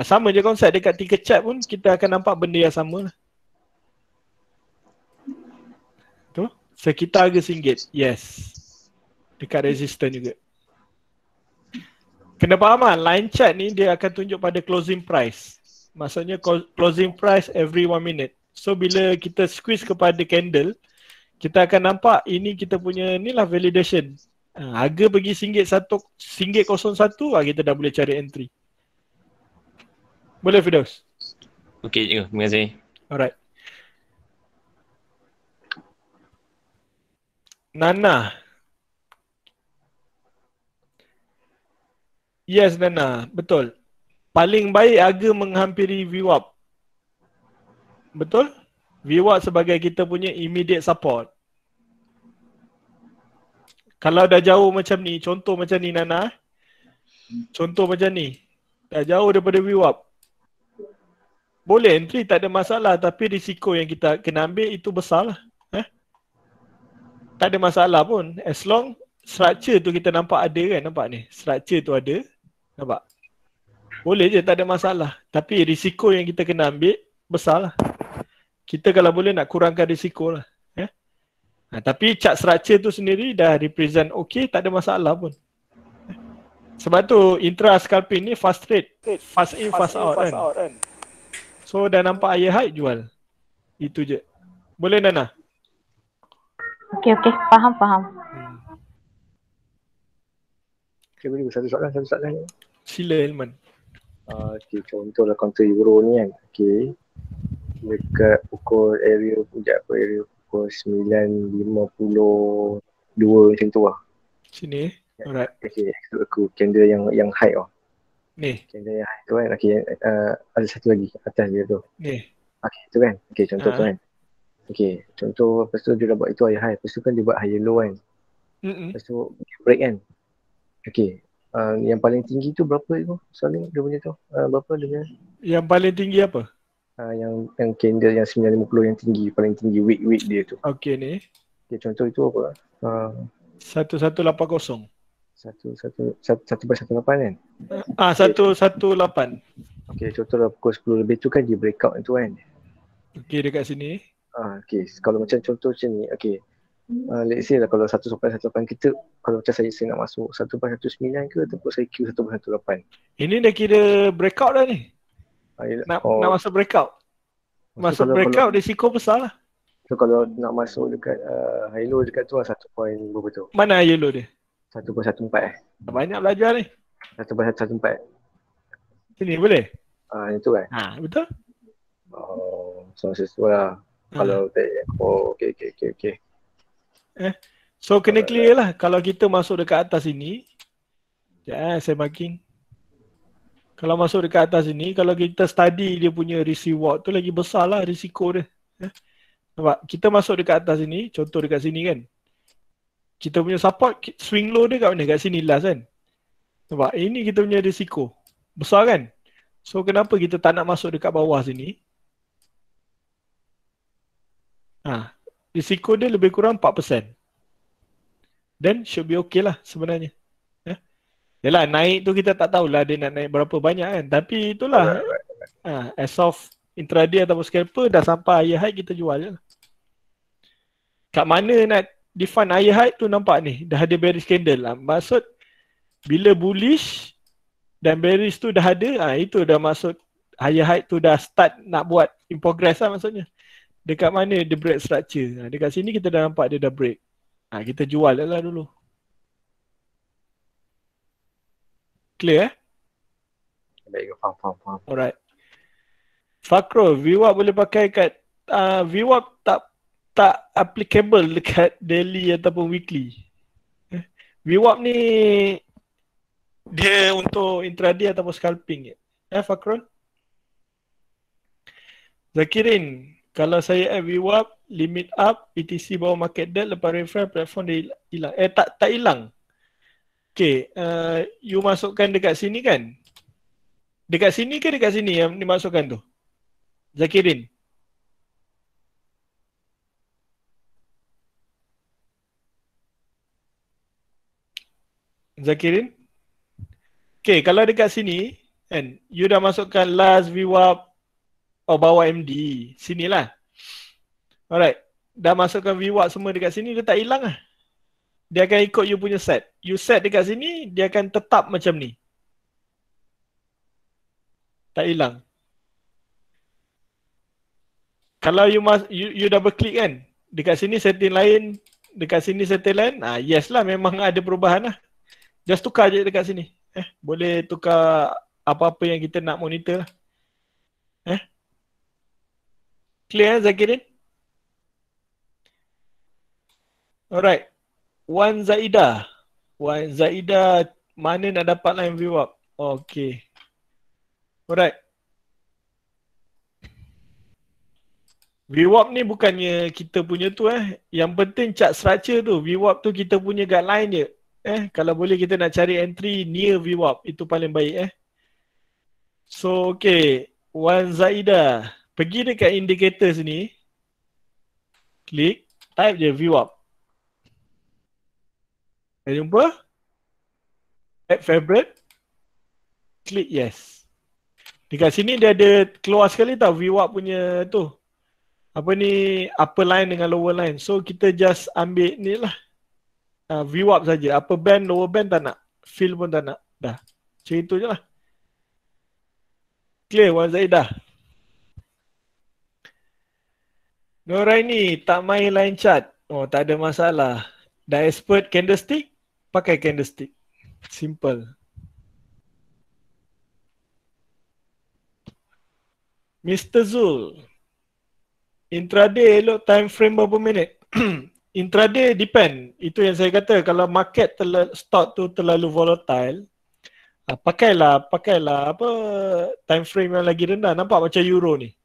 Sama je konsep. Dekat ticker chart pun kita akan nampak benda yang sama lah. Tu. Sekitar harga RM1. Yes. Dekat resistance juga. Kena faham lah, line chart ni dia akan tunjuk pada closing price. Maksudnya closing price every 1 minute. So bila kita squeeze kepada candle, kita akan nampak ini kita punya ni lah validation. Harga pergi RM1.01, kita dah boleh cari entry. Boleh Firdaus? Okey cikgu, terima kasih. Alright. Nana. Yes Nana, betul. Paling baik harga menghampiri VWAP. Betul? VWAP sebagai kita punya immediate support. Kalau dah jauh macam ni, contoh macam ni Nana. Contoh macam ni. Dah jauh daripada VWAP. Boleh entry, tak ada masalah. Tapi risiko yang kita kena ambil itu besar lah. Tak ada masalah pun. As long structure tu kita nampak ada kan, nampak ni. Structure tu ada. Nampak? Boleh je, tak ada masalah. Tapi risiko yang kita kena ambil besar lah. Kita kalau boleh nak kurangkan risiko lah. Tapi chart structure tu sendiri dah represent okay, tak ada masalah pun. Sebab tu intra scalping ni fast trade, fast in fast out kan. So dah nampak higher high jual. Itu je. Boleh Nana? Okey, faham. Okay, boleh satu soalan. Sila Ilman. Okay, contohlah counter euro ni kan. Okay. Dekat pukul area pukul 9.52 macam tu lah. Sini. Alright. Okay, aku candle yang high oh. Ni. Candle yang high tu kan. Okay, ada satu lagi atas dia tu. Ni. Okay, tu kan. Okay, contoh tu kan. Okay, contoh lepas tu dia dah buat itu high. Lepas tu kan dia buat high low kan. Lepas tu break kan. Okay. Yang paling tinggi tu berapa tu? Soalan dia punya tu. Berapa dia punya? Yang paling tinggi apa? Yang candle yang 950 yang tinggi, paling tinggi wick dia tu. Okay ni. Okay, contoh itu apa? 1180. 1/18 kan? 118. Okay, contohlah pukul 10 lebih tu kan dia breakout tu kan. Okay, dekat sini. Okay, kalau macam contoh macam ni, okay. Let's say lah kalau 1/18 kita, kalau macam saya nak masuk 1/19 ke ataupun saya Q 1/18. Ini dah kira breakout dah ni. Nak masuk breakout. Masuk breakout risiko besar lah. So kalau nak masuk dekat high low dekat tu lah 1 point berapa tu? Mana high low dia? 1.14 Banyak belajar ni. 1.14. Sini boleh? Yang tu kan? Betul. So sesuai lah. Kalau okay. So kena clear lah. Kalau kita masuk dekat atas sini, saya marking. Kalau masuk dekat atas sini, kalau kita study dia punya risk reward tu lagi besar lah risiko dia. Nampak? Kita masuk dekat atas sini, contoh dekat sini kan. Kita punya support, swing low dia kat mana? Kat sini last kan. Nampak? Ini kita punya risiko. Besar kan? So kenapa kita tak nak masuk dekat bawah sini? Risiko dia lebih kurang 4%. Then should be okay lah sebenarnya. Yalah, naik tu kita tak tahulah dia nak naik berapa banyak kan. Tapi itulah, as of intraday ataupun scalper dah sampai higher high kita jual je lah. Kat mana nak define higher high tu nampak ni. Dah ada bearish candle lah. Maksud bila bullish dan bearish tu dah ada, itu dah maksud higher high tu dah start nak buat in progress lah maksudnya. Dekat mana dia break structure. Dekat sini kita dah nampak dia dah break. Kita jual lah dulu. Clear Baik, faham. Alright. Fakro, VWAP boleh pakai kat VWAP tak applicable dekat daily ataupun weekly. VWAP ni dia untuk intraday ataupun scalping je. Fakron? Zakirin, kalau saya add VWAP, limit up, ETC bawah market depth, lepas refresh platform dia hilang. Tak hilang. Okay, you masukkan dekat sini kan? Dekat sini ke dekat sini yang dimasukkan tu? Zakirin? Zakirin? Okay, kalau dekat sini kan, you dah masukkan last VWAP bawah MD. Sinilah. Alright. Dah masukkan VWAP semua dekat sini, dia tak hilang lah. Dia akan ikut you punya set. You set dekat sini, dia akan tetap macam ni. Tak hilang. Kalau you double click kan, dekat sini setting lain, dekat sini setting lain, yes lah memang ada perubahan lah. Just tukar je dekat sini. Boleh tukar apa-apa yang kita nak monitor lah. Clear Zakirin? Alright. Wan Zaidah. Mana nak dapat line VWAP? Okay. Alright. VWAP ni bukannya kita punya tu Yang penting chart structure tu. VWAP tu kita punya guideline je. Kalau boleh kita nak cari entry near VWAP. Itu paling baik So okay. Wan Zaidah. Pergi dekat indicator sini. Klik. Type je VWAP. Dah jumpa? Add favorite. klik yes. Dekat sini dia ada keluar sekali tau VWAP punya tu. Apa ni, upper line dengan lower line. So kita just ambil ni lah. VWAP saja. Upper band, lower band tak nak. Fill pun tak nak. Dah. Macam itu je lah. Clear Wan Zaidah? Noraini tak main line chart. Oh, tak ada masalah. Dah expert candlestick, pakai candlestick. Simple. Mr. Zul. Intraday elok time frame berapa minit? Intraday depend. Itu yang saya kata, kalau market stock tu terlalu volatile, pakailah apa time frame yang lagi rendah. Nampak macam euro ni.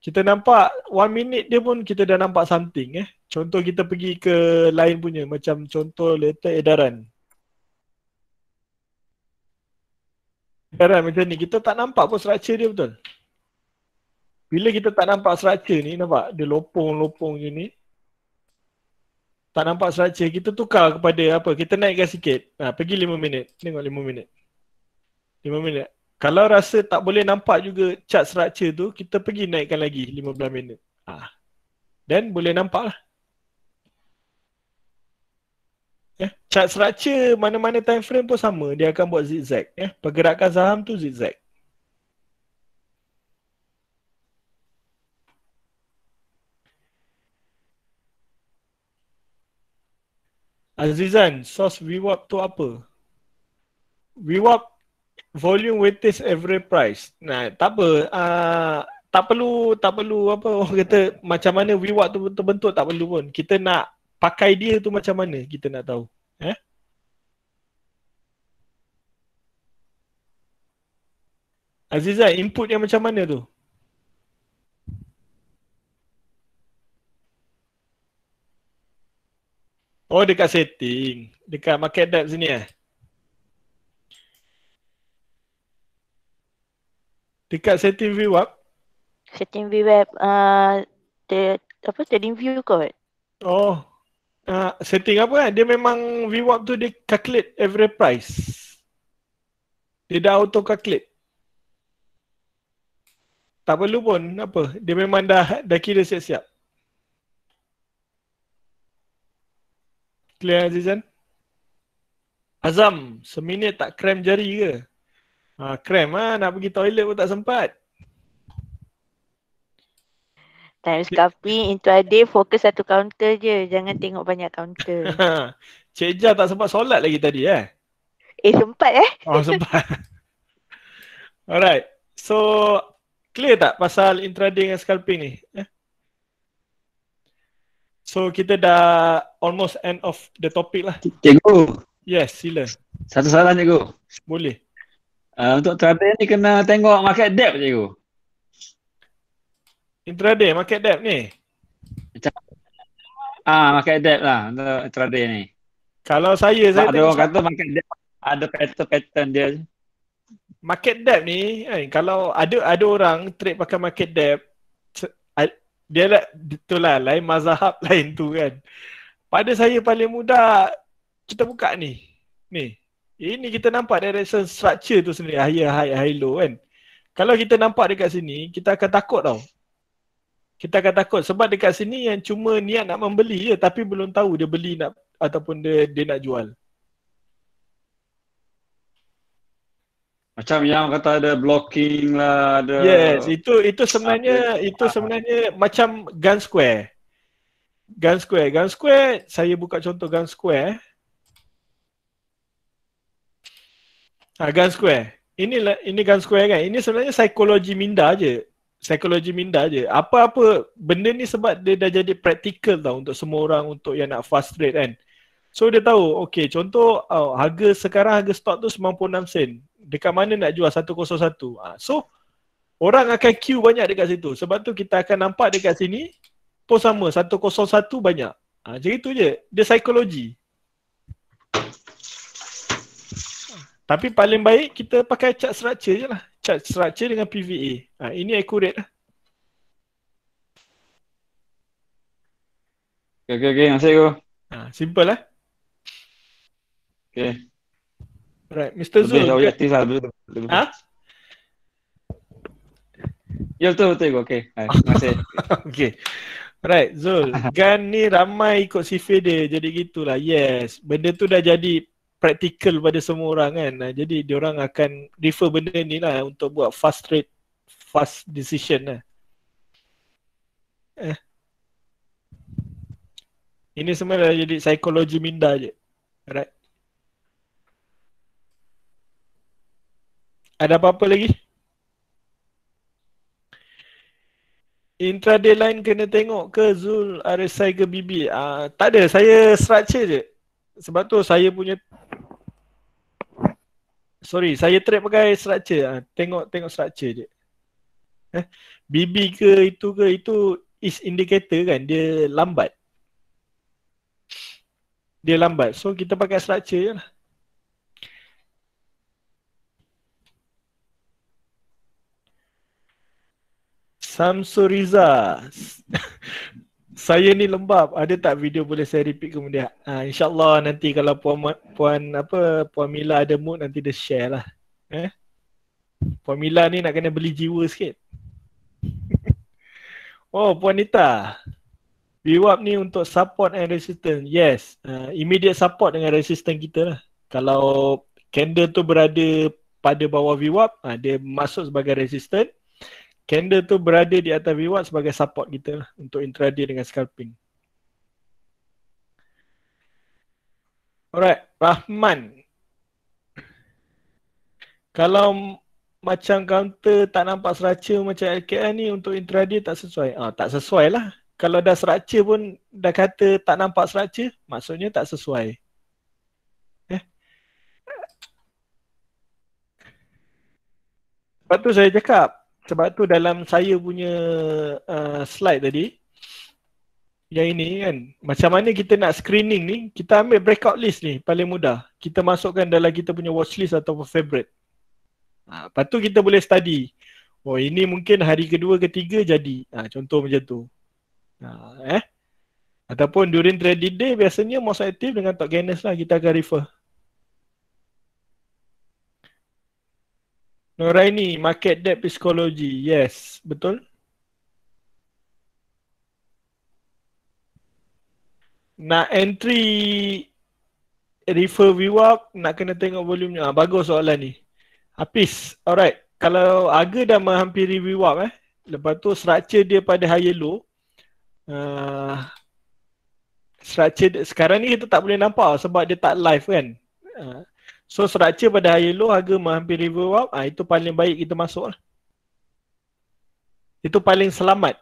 Kita nampak 1 minute dia pun kita dah nampak something. Contoh kita pergi ke lain punya, macam contoh letter edaran. Edaran macam ni, kita tak nampak pun structure dia betul. Bila kita tak nampak structure ni, nampak dia lopong-lopong je ni. Tak nampak structure, kita tukar kepada apa, kita naikkan sikit. Pergi 5 minit, tengok 5 minit. 5 minit. Kalau rasa tak boleh nampak juga chart structure tu, kita pergi naikkan lagi 15 minit. Dan boleh nampak lah. Chart structure mana-mana time frame pun sama, dia akan buat zigzag. Pergerakan saham tu zigzag. Azizan, source VWAP tu apa? VWAP volume weighted average price. Nah, tak apa. Tak perlu apa orang kata macam mana VWAP tu terbentuk, tak perlu pun. Kita nak pakai dia tu macam mana, kita nak tahu. Azizan, input yang macam mana tu? Oh, dekat setting. Dekat market depth sini Dekat setting VWAP. Setting VWAP trading view kot. Oh. Setting apa Dia memang VWAP tu dia calculate average price. Dia dah auto calculate. Tak perlu pun apa. Dia memang dah kira siap-siap. Clear Azizan? Azam, seminit tak cramp jari ke? Cramp nak pergi toilet pun tak sempat. Time scalping intraday fokus satu counter je. Jangan tengok banyak counter. Cik Jah tak sempat solat lagi tadi sempat Oh sempat. Alright. So clear tak pasal intraday dengan scalping ni? So kita dah almost end of the topic lah. Cikgu. Yes, sila. Satu soalan cikgu. Boleh. Untuk trader ni kena tengok market depth cikgu. Intraday, market depth ni? Market depth lah untuk trader ni. Kalau saya ada orang kata market depth ada pattern dia. Market depth ni kalau ada orang trade pakai market depth, dia lah, betul lah, lain mazhab lain tu kan. Pada saya paling mudah, kita buka ni. Ini kita nampak direction structure tu sendiri, high low kan. Kalau kita nampak dekat sini, kita akan takut tau. Kita akan takut sebab dekat sini yang cuma niat nak membeli je tapi belum tahu dia beli nak ataupun dia nak jual. Macam yang kata ada blocking lah, ada. Yes, itu sebenarnya macam gun square. Gun square, saya buka contoh gun square. Gun square. Ini gun square kan. Ini sebenarnya psikologi minda je. Apa-apa benda ni sebab dia dah jadi practical tau untuk semua orang, untuk yang nak fast trade kan. So dia tahu, okay, contoh harga stok tu 96 sen. Dekat mana nak jual 101. So orang akan queue banyak dekat situ. Sebab tu kita akan nampak dekat sini pun sama, 101 banyak. Macam itu je. Dia psikologi. Tapi paling baik kita pakai chart structure je lah. Chart structure dengan PVA. Ini accurate lah. Okay, terima kasih aku. Simple lah. Okay. Right, Mr. Zul. Lebih objektif lah. Ha? Ya betul. Okay. Terima kasih. Okay. Right, Zul. Gan ni ramai ikut sifir dia. Jadi gitulah. Yes. Benda tu dah jadi praktikal pada semua orang kan. Jadi diorang akan refer benda ni lah untuk buat fast decision lah. Ini semua dah jadi psikologi minda je. Right. Ada apa-apa lagi? Intraday line kena tengok ke Zul, RSI ke BB? Tak ada, saya structure je. Sebab tu saya punya saya trade pakai structure. Tengok structure je. BB ke itu is indicator kan, dia lambat. So kita pakai structure je lah. Samsuriza. Saya ni lembab. Ada tak video boleh saya repeat kemudian? InsyaAllah nanti kalau Puan Mila ada mood nanti dia share lah. Puan Mila ni nak kena beli jiwa sikit. Oh, Puan Nita. VWAP ni untuk support and resistance. Yes. Immediate support dengan resistance kita lah. Kalau candle tu berada pada bawah VWAP, dia masuk sebagai resistance. Candle tu berada di atas VWAP sebagai support kita lah untuk intraday dengan scalping. Alright, Rahman. Kalau macam counter tak nampak structure macam LKR ni untuk intraday tak sesuai. Tak sesuai lah. Kalau dah structure pun dah kata tak nampak structure, maksudnya tak sesuai. Sebab tu saya cakap. Sebab tu dalam saya punya slide tadi, yang ini kan, macam mana kita nak screening ni, kita ambil breakout list ni, paling mudah. Kita masukkan dalam kita punya watch list atau favorite. Lepas tu kita boleh study. Oh, ini mungkin hari kedua, ketiga jadi. Contoh macam tu. Ataupun during trading day, biasanya most active dengan top gainers lah, kita akan refer. Noraini, market depth psychology. Yes, betul. Nak entry refer VWAP, nak kena tengok volumenya. Bagus soalan ni. Hafiz, alright. Kalau harga dah menghampiri VWAP lepas tu structure dia pada higher low. Structure sekarang ni kita tak boleh nampak sebab dia tak live kan. So structure pada higher low, harga menghampiri VWAP, itu paling baik kita masuk lah. Itu paling selamat.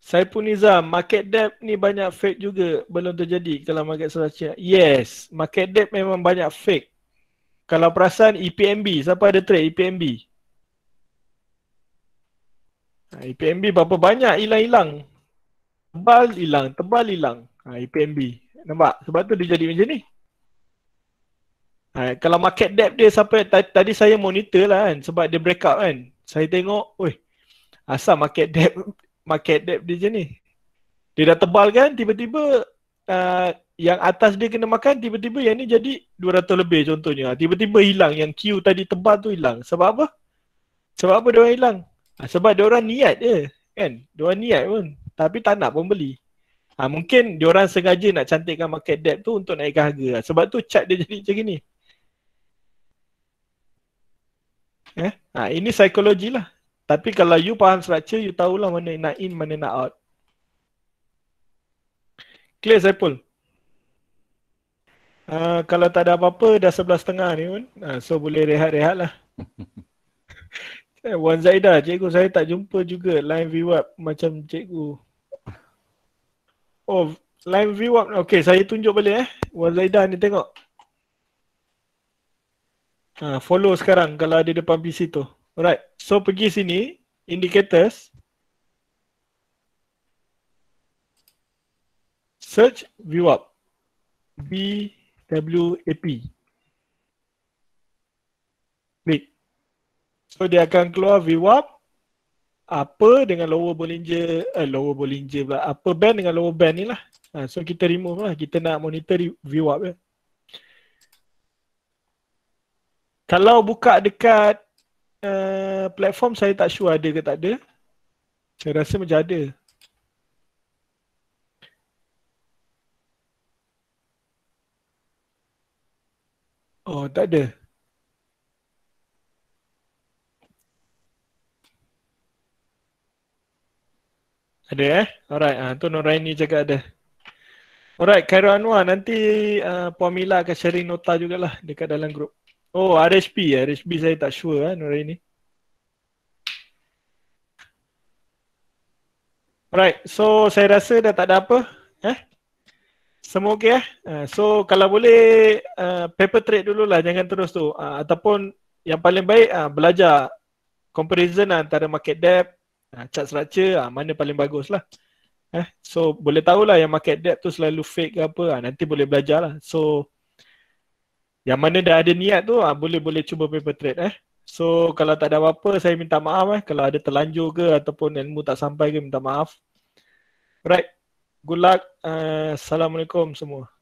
Saipul Nizam, market depth ni banyak fake juga, belum terjadi kalau market structure. Yes, market depth memang banyak fake. Kalau perasan EPMB, siapa ada trade EPMB? EPMB berapa banyak hilang-hilang. Tebal hilang. EPMB. Nampak? Sebab tu dia jadi macam ni. Kalau market depth dia sampai tadi saya monitor lah kan, sebab dia breakout kan. Saya tengok, asal market depth dia macam ni. Dia dah tebal kan, tiba-tiba yang atas dia kena makan, tiba-tiba yang ni jadi 200 lebih contohnya. Tiba-tiba hilang, yang Q tadi tebal tu hilang. Sebab apa? Sebab apa diorang hilang? Sebab diorang niat je kan. Diorang niat pun, tapi tak nak pun beli. Mungkin diorang sengaja nak cantikkan market depth tu untuk naikkan harga. Sebab tu chart dia jadi macam ni. Ini psikologi lah. Tapi kalau you faham structure, you tahulah mana nak in, mana nak out. Clear Saipul? Kalau tak ada apa-apa, dah 11.30 ni pun. So boleh rehat-rehat lah. Wan Zaidah, cikgu saya tak jumpa juga line VWAP macam cikgu. Oh, line VWAP. Okay, saya tunjuk balik Wan Zaidah ni tengok. Follow sekarang kalau ada depan PC tu. Alright, so pergi sini, indicators. Search VWAP. BWAP. Klik. So dia akan keluar VWAP. Upper dengan lower Bollinger pula. Upper band dengan lower band ni lah. So kita remove lah. Kita nak monitor VWAP je. Kalau buka dekat platform saya tak sure ada ke tak ada. Saya rasa macam ada. Oh, tak ada. Ada Alright, tu Noraini cakap ada. Alright, Khairul Anwar, nanti Puan Mila akan sharing nota jugalah dekat dalam grup. Oh, RHP saya tak sure Noraini. Alright, so saya rasa dah tak ada apa. Semua okey So kalau boleh paper trade dululah, jangan terus tu. Ataupun yang paling baik belajar comparison antara market depth, chart structure, mana paling bagus lah. So boleh tahulah yang market depth tu selalu fake ke apa, nanti boleh belajar lah. So yang mana dah ada niat tu boleh cuba paper trade So kalau tak ada apa-apa saya minta maaf kalau ada terlanjur ke ataupun ilmu tak sampai ke, minta maaf. Right, good luck. Assalamualaikum semua.